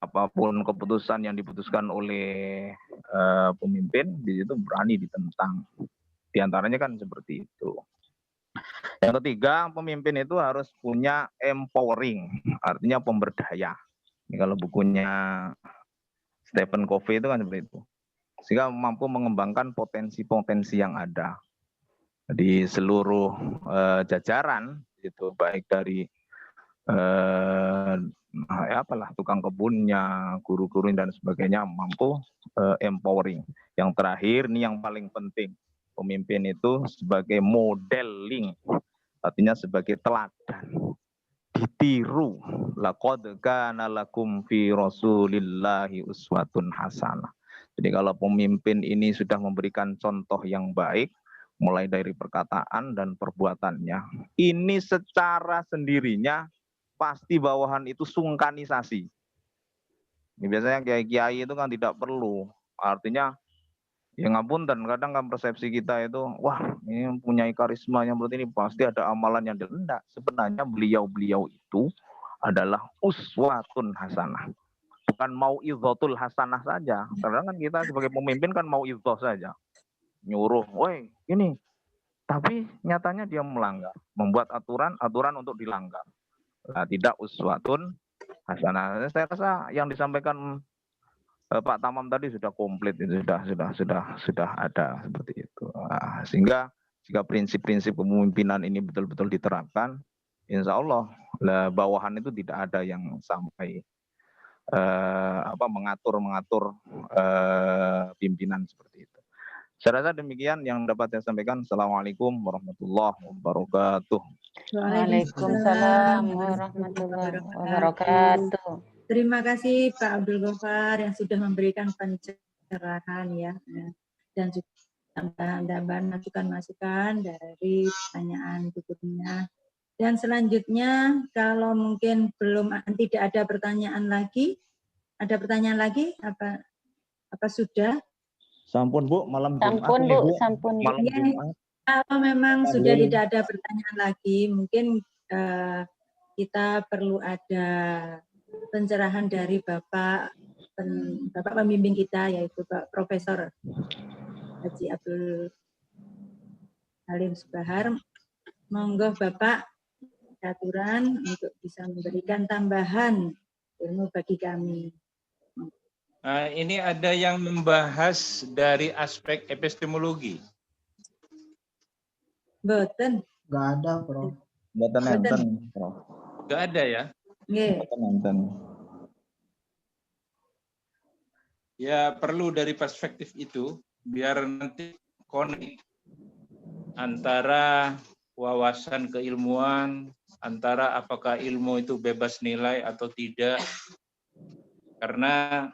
apapun keputusan yang diputuskan oleh pemimpin di situ berani ditentang. Di antaranya kan seperti itu. Yang ketiga, pemimpin itu harus punya empowering, artinya pemberdaya. Ini kalau bukunya Stephen Covey itu kan seperti itu. Sehingga mampu mengembangkan potensi-potensi yang ada di seluruh jajaran itu, baik dari tukang kebunnya, guru-guru dan sebagainya, mampu empowering. Yang terakhir ini yang paling penting, pemimpin itu sebagai modeling, artinya sebagai teladan, ditiru. Laqad kana lakum fi Rasulillahi uswatun hasanah. Jadi kalau pemimpin ini sudah memberikan contoh yang baik, mulai dari perkataan dan perbuatannya, ini secara sendirinya pasti bawahan itu sungkanisasi. Ini biasanya kiai-kiai itu kan tidak perlu. Artinya, ya ngapunten, kadang kan persepsi kita itu, wah ini punya karisma yang berarti ini pasti ada amalan yang direndah. Sebenarnya beliau-beliau itu adalah uswatun hasanah. Bukan mau idhotul hasanah saja. Karena kan kita sebagai pemimpin kan mau idhoh saja. Nyuruh, woi ini. Tapi nyatanya dia melanggar. Membuat aturan untuk dilanggar. Nah, tidak uswatun hasanah. Saya rasa yang disampaikan Pak Tamam tadi sudah komplit, itu sudah ada seperti itu. Nah, sehingga jika prinsip-prinsip kepemimpinan ini betul-betul diterapkan, insya Allah bawahan itu tidak ada yang sampai mengatur pimpinan seperti itu. Saya rasa demikian yang dapat saya sampaikan. Assalamualaikum warahmatullahi wabarakatuh. Waalaikumsalam warahmatullahi wabarakatuh. Terima kasih Pak Abdul Ghaffar yang sudah memberikan pencerahan ya, dan juga tambahan masukan dari pertanyaan berikutnya. Dan selanjutnya kalau mungkin tidak ada pertanyaan lagi, ada pertanyaan lagi apa sudah? Sampun Bu, malam Jumat. Sampun Bu, sampun Bu. Malam Jumat. Kalau memang sudah tidak ada pertanyaan lagi, mungkin kita perlu ada pencerahan dari Bapak Bapak pembimbing kita, yaitu Pak Profesor Haji Abdul Halim Subahar. Monggo Bapak aturan untuk bisa memberikan tambahan ilmu bagi kami. Ini ada yang membahas dari aspek epistemologi. Boten. Nggak ada, Prof. Mboten enten, Prof. Nggak ada ya? Nggih. Mboten enten. Ya perlu dari perspektif itu biar nanti connect antara wawasan keilmuan, antara apakah ilmu itu bebas nilai atau tidak. Karena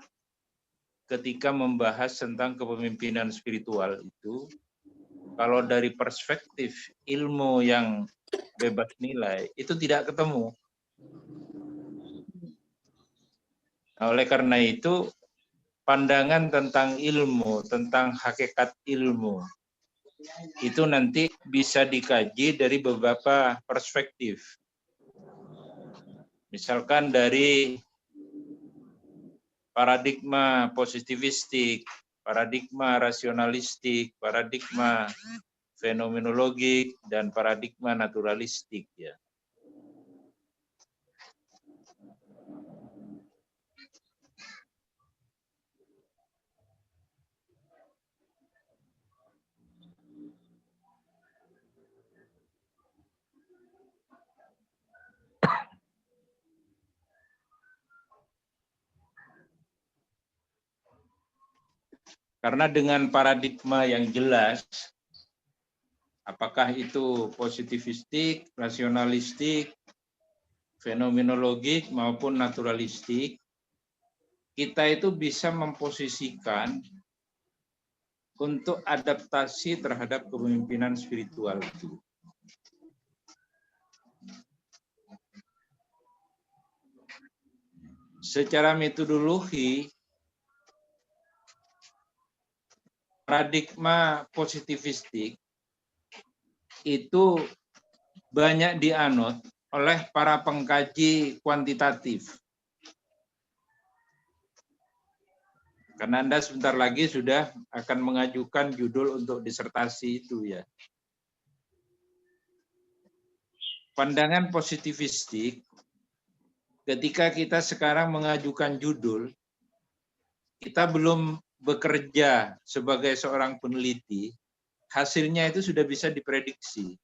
ketika membahas tentang kepemimpinan spiritual itu, kalau dari perspektif ilmu yang bebas nilai, itu tidak ketemu. Nah, oleh karena itu, pandangan tentang ilmu, tentang hakikat ilmu, itu nanti bisa dikaji dari beberapa perspektif. Misalkan dari paradigma positivistik, paradigma rasionalistik, paradigma fenomenologik, dan paradigma naturalistik ya. Karena dengan paradigma yang jelas, apakah itu positivistik, rasionalistik, fenomenologik maupun naturalistik, kita itu bisa memposisikan untuk adaptasi terhadap kepemimpinan spiritual itu. Secara metodologi, paradigma positivistik itu banyak dianut oleh para pengkaji kuantitatif. Karena Anda sebentar lagi sudah akan mengajukan judul untuk disertasi itu ya. Pandangan positivistik, ketika kita sekarang mengajukan judul, kita belum bekerja sebagai seorang peneliti, hasilnya itu sudah bisa diprediksi.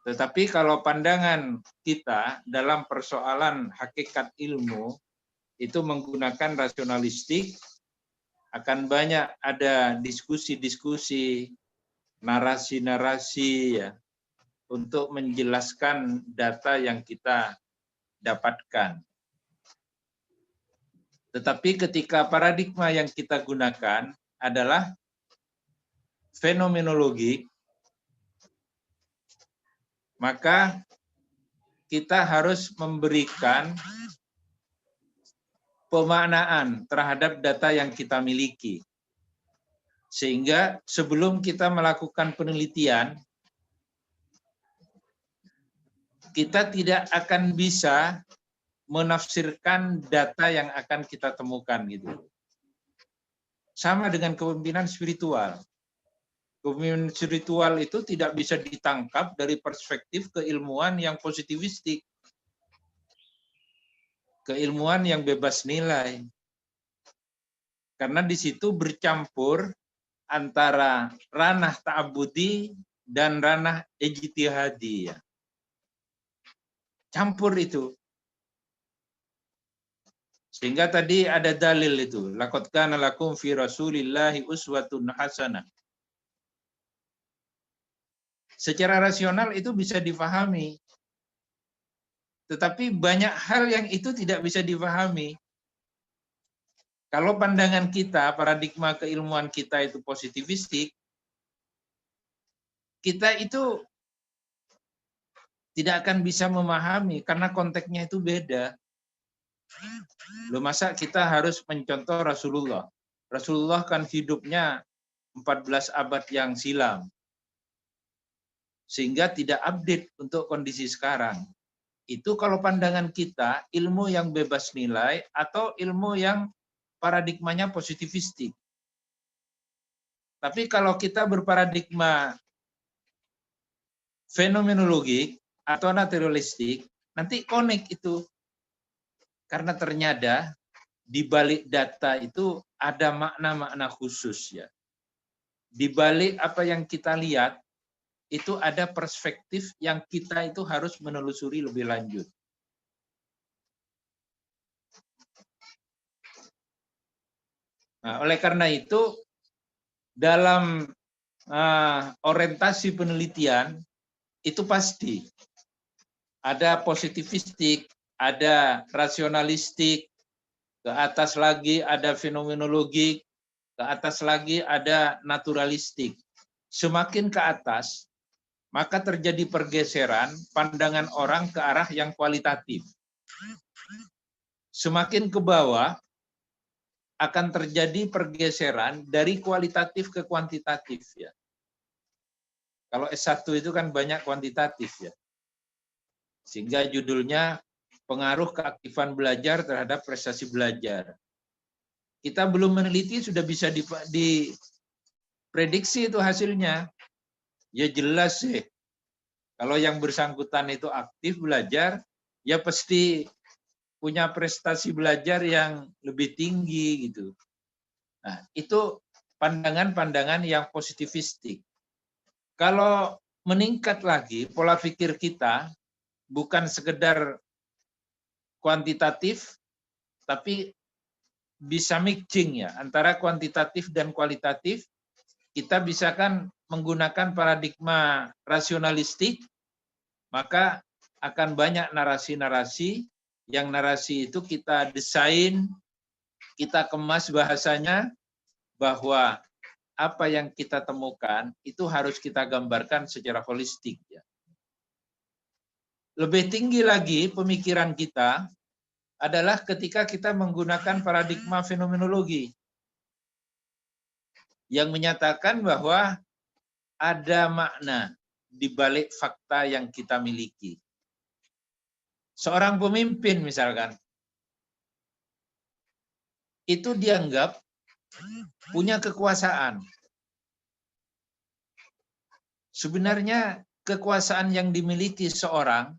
Tetapi kalau pandangan kita dalam persoalan hakikat ilmu itu menggunakan rasionalistik, akan banyak ada diskusi-diskusi, narasi-narasi ya, untuk menjelaskan data yang kita dapatkan. Tetapi ketika paradigma yang kita gunakan adalah fenomenologi, maka kita harus memberikan pemaknaan terhadap data yang kita miliki. Sehingga sebelum kita melakukan penelitian, kita tidak akan bisa menafsirkan data yang akan kita temukan gitu. Sama dengan kepemimpinan spiritual. Kepemimpinan spiritual itu tidak bisa ditangkap dari perspektif keilmuan yang positivistik. Keilmuan yang bebas nilai. Karena di situ bercampur antara ranah ta'abudi dan ranah ijtihadi ya. Campur itu. Sehingga tadi ada dalil itu, laqad kana lakum fi Rasulillahi uswatun hasanah. Secara rasional itu bisa difahami. Tetapi banyak hal yang itu tidak bisa difahami. Kalau pandangan kita, paradigma keilmuan kita itu positivistik, kita itu tidak akan bisa memahami karena konteksnya itu beda. Loh, masa kita harus mencontoh Rasulullah? Rasulullah kan hidupnya 14 abad yang silam. Sehingga tidak update untuk kondisi sekarang. itu kalau pandangan kita ilmu yang bebas nilai atau ilmu yang paradigmanya positifistik. Tapi kalau kita berparadigma fenomenologik atau naturalistik, nanti connect itu. Karena ternyata di balik data itu ada makna-makna khusus ya. Di balik apa yang kita lihat, itu ada perspektif yang kita itu harus menelusuri lebih lanjut. Nah, oleh karena itu, dalam orientasi penelitian, itu pasti ada positivistik, ada rasionalistik, ke atas lagi ada fenomenologik, ke atas lagi ada naturalistik. Semakin ke atas, maka terjadi pergeseran pandangan orang ke arah yang kualitatif. Semakin ke bawah, akan terjadi pergeseran dari kualitatif ke kuantitatif ya. Kalau S1 itu kan banyak kuantitatif ya. Sehingga judulnya pengaruh keaktifan belajar terhadap prestasi belajar. Kita belum meneliti sudah bisa diprediksi itu hasilnya. Ya jelas sih. Kalau yang bersangkutan itu aktif belajar, ya pasti punya prestasi belajar yang lebih tinggi gitu. Nah, itu pandangan-pandangan yang positivistik. Kalau meningkat lagi pola pikir kita bukan sekedar kuantitatif, tapi bisa mixing ya antara kuantitatif dan kualitatif. Kita bisa kan menggunakan paradigma rasionalistik, maka akan banyak narasi-narasi. Yang narasi itu kita desain, kita kemas bahasanya, bahwa apa yang kita temukan itu harus kita gambarkan secara holistik. Ya. Lebih tinggi lagi pemikiran kita adalah ketika kita menggunakan paradigma fenomenologi yang menyatakan bahwa ada makna di balik fakta yang kita miliki. Seorang pemimpin misalkan, itu dianggap punya kekuasaan. Sebenarnya kekuasaan yang dimiliki seorang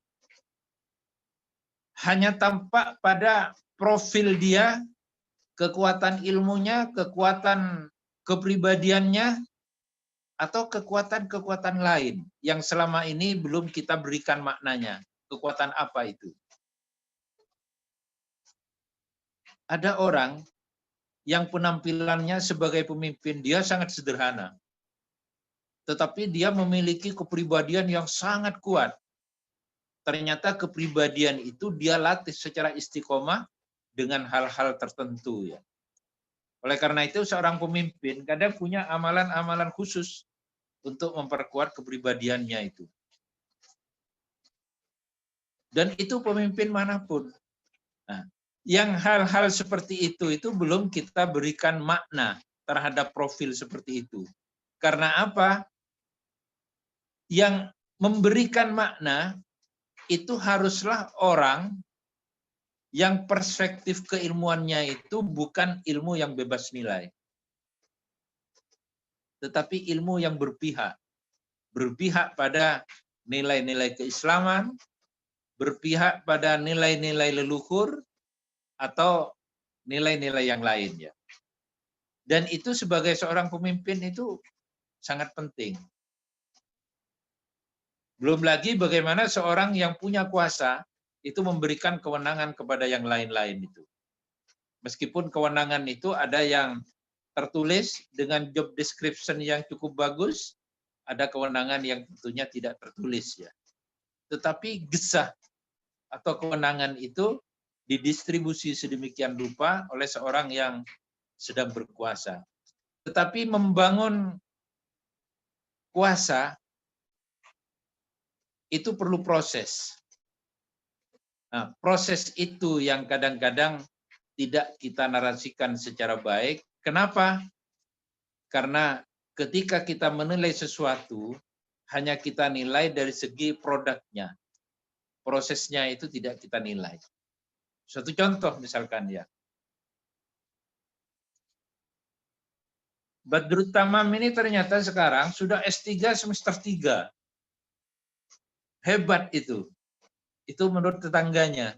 hanya tampak pada profil dia, kekuatan ilmunya, kekuatan kepribadiannya, atau kekuatan-kekuatan lain yang selama ini belum kita berikan maknanya. Kekuatan apa itu? Ada orang yang penampilannya sebagai pemimpin, dia sangat sederhana. Tetapi dia memiliki kepribadian yang sangat kuat. Ternyata kepribadian itu dia latih secara istiqomah dengan hal-hal tertentu. Ya. Oleh karena itu seorang pemimpin kadang punya amalan-amalan khusus untuk memperkuat kepribadiannya itu. Dan itu pemimpin manapun. Nah, yang hal-hal seperti itu belum kita berikan makna terhadap profil seperti itu. Karena apa? Yang memberikan makna itu haruslah orang yang perspektif keilmuannya itu bukan ilmu yang bebas nilai. Tetapi ilmu yang berpihak. Berpihak pada nilai-nilai keislaman, berpihak pada nilai-nilai leluhur, atau nilai-nilai yang lainnya. Dan itu sebagai seorang pemimpin itu sangat penting. Belum lagi bagaimana seorang yang punya kuasa itu memberikan kewenangan kepada yang lain-lain itu. Meskipun kewenangan itu ada yang tertulis dengan job description yang cukup bagus, ada kewenangan yang tentunya tidak tertulis ya. Tetapi gesah atau kewenangan itu didistribusi sedemikian rupa oleh seorang yang sedang berkuasa. Tetapi membangun kuasa itu perlu proses. Nah, proses itu yang kadang-kadang tidak kita narasikan secara baik. Kenapa? Karena ketika kita menilai sesuatu, hanya kita nilai dari segi produknya. prosesnya itu tidak kita nilai. Suatu contoh misalkan ya. Badrut Tamam ini ternyata sekarang sudah S3 semester 3. Hebat itu. Itu menurut tetangganya.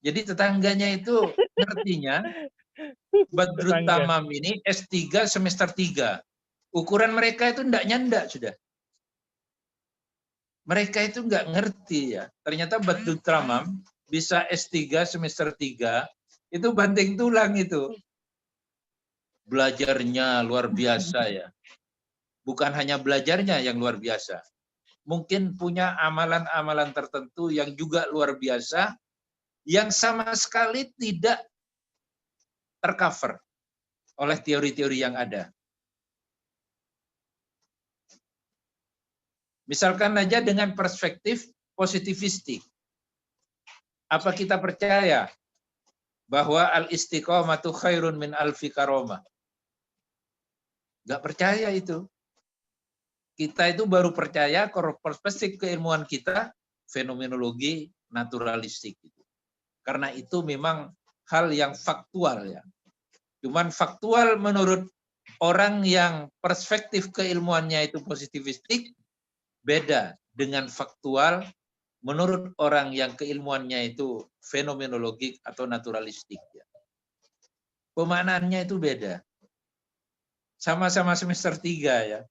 Jadi tetangganya itu ngertinya Badrut Tamam ini S3 semester 3. Ukuran mereka itu ndak sudah. Mereka itu nggak ngerti ya. Ternyata Badrut Tamam bisa S3 semester 3 itu banting tulang itu. Belajarnya luar biasa ya. Bukan hanya belajarnya yang luar biasa. Mungkin punya amalan-amalan tertentu yang juga luar biasa, yang sama sekali tidak tercover oleh teori-teori yang ada. Misalkan aja dengan perspektif positivistik. Apa kita percaya bahwa al-istiqomatu khairun min alfi karomah? Nggak percaya itu. Kita itu baru percaya kalau perspektif keilmuan kita fenomenologi naturalistik. Karena itu memang hal yang faktual ya. Cuman faktual menurut orang yang perspektif keilmuannya itu positivistik beda dengan faktual menurut orang yang keilmuannya itu fenomenologik atau naturalistik ya. Pemaknaannya itu beda. Sama-sama semester 3 ya.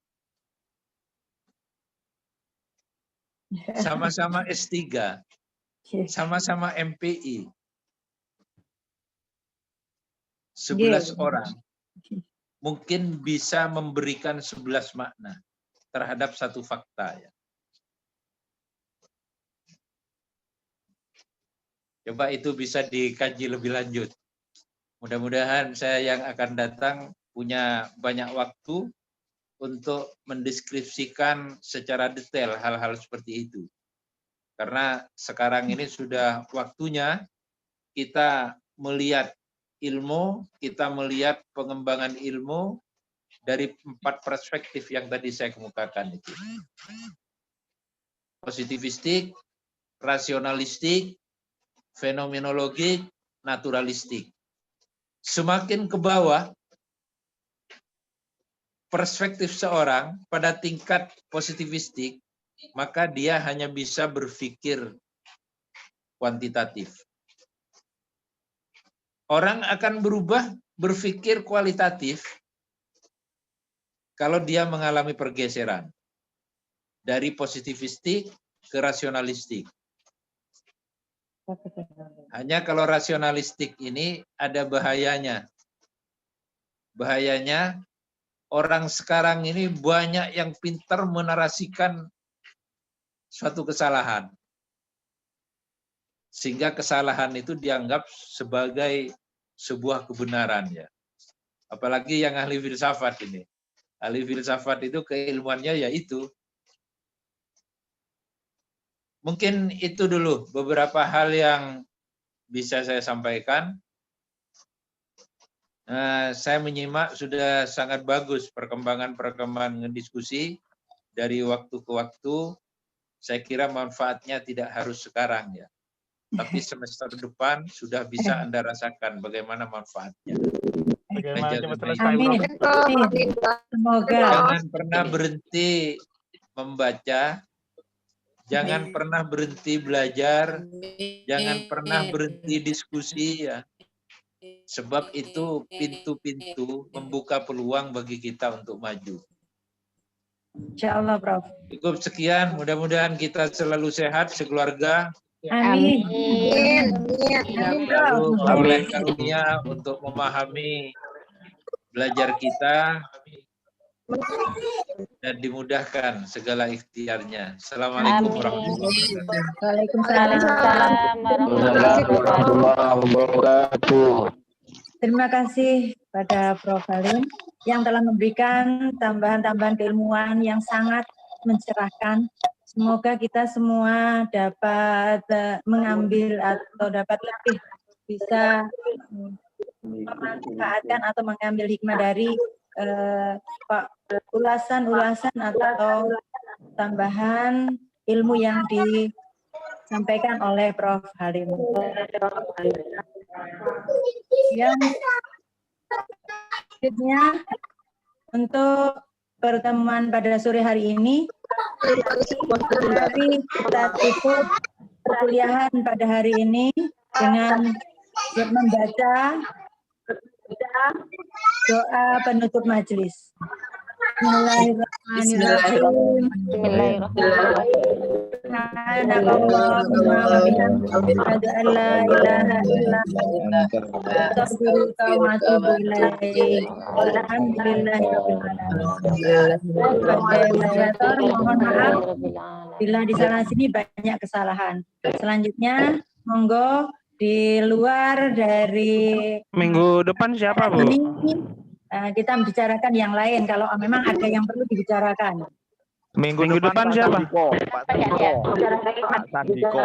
Sama-sama S3, sama-sama MPI, 11 orang mungkin bisa memberikan 11 makna terhadap satu fakta ya. Coba itu bisa dikaji lebih lanjut. Mudah-mudahan saya yang akan datang punya banyak waktu untuk mendeskripsikan secara detail hal-hal seperti itu. Karena sekarang ini sudah waktunya kita melihat ilmu, kita melihat pengembangan ilmu dari 4 perspektif yang tadi saya kemukakan itu. Positivistik, rasionalistik, fenomenologik, naturalistik. Semakin ke bawah, perspektif seorang pada tingkat positivistik, maka dia hanya bisa berpikir kuantitatif. Orang akan berubah berpikir kualitatif kalau dia mengalami pergeseran dari positivistik ke rasionalistik. Hanya kalau rasionalistik ini ada bahayanya. Bahayanya orang sekarang ini banyak yang pintar menarasikan suatu kesalahan. Sehingga kesalahan itu dianggap sebagai sebuah kebenaran ya. Apalagi yang ahli filsafat ini. Ahli filsafat itu keilmuannya yaitu. Mungkin itu dulu beberapa hal yang bisa saya sampaikan. Saya menyimak sudah sangat bagus perkembangan diskusi dari waktu ke waktu. Saya kira manfaatnya tidak harus sekarang ya. Tapi semester depan sudah bisa Anda rasakan bagaimana manfaatnya. Amin. Semoga. Jangan pernah berhenti membaca. Jangan pernah berhenti belajar. Jangan pernah berhenti diskusi ya. Sebab itu pintu-pintu membuka peluang bagi kita untuk maju. Insya Allah, Prof. Cukup sekian, mudah-mudahan kita selalu sehat sekeluarga. Amin. Lalu oleh karunia untuk memahami belajar kita dan dimudahkan segala ikhtiarnya. Assalamualaikum warahmatullahi wabarakatuh. Waalaikumsalam warahmatullahi wabarakatuh. Terima kasih pada Prof. Halim yang telah memberikan tambahan-tambahan keilmuan yang sangat mencerahkan. Semoga kita semua dapat mengambil atau dapat lebih bisa memanfaatkan atau mengambil hikmah dari ulasan-ulasan atau tambahan ilmu yang disampaikan oleh Prof. Halim. Yang selanjutnya untuk pertemuan pada sore hari ini, mari kita tutup perkuliahan pada hari ini dengan membaca doa penutup majelis. Bismillahirrahmanirrahim. Subhanakallahumma wa bihamdika asyhadu an la ilaha illa anta astaghfiruka wa atubu ilaik. Walhamdulillahirabbil alamin. Moderator, mohon maaf bila di sana sini banyak kesalahan. Selanjutnya monggo di luar dari Minggu depan siapa, Bu? ini kita membicarakan yang lain kalau memang ada yang perlu dibicarakan. Minggu depan siapa? Pak Sandiko. Pak Sandiko.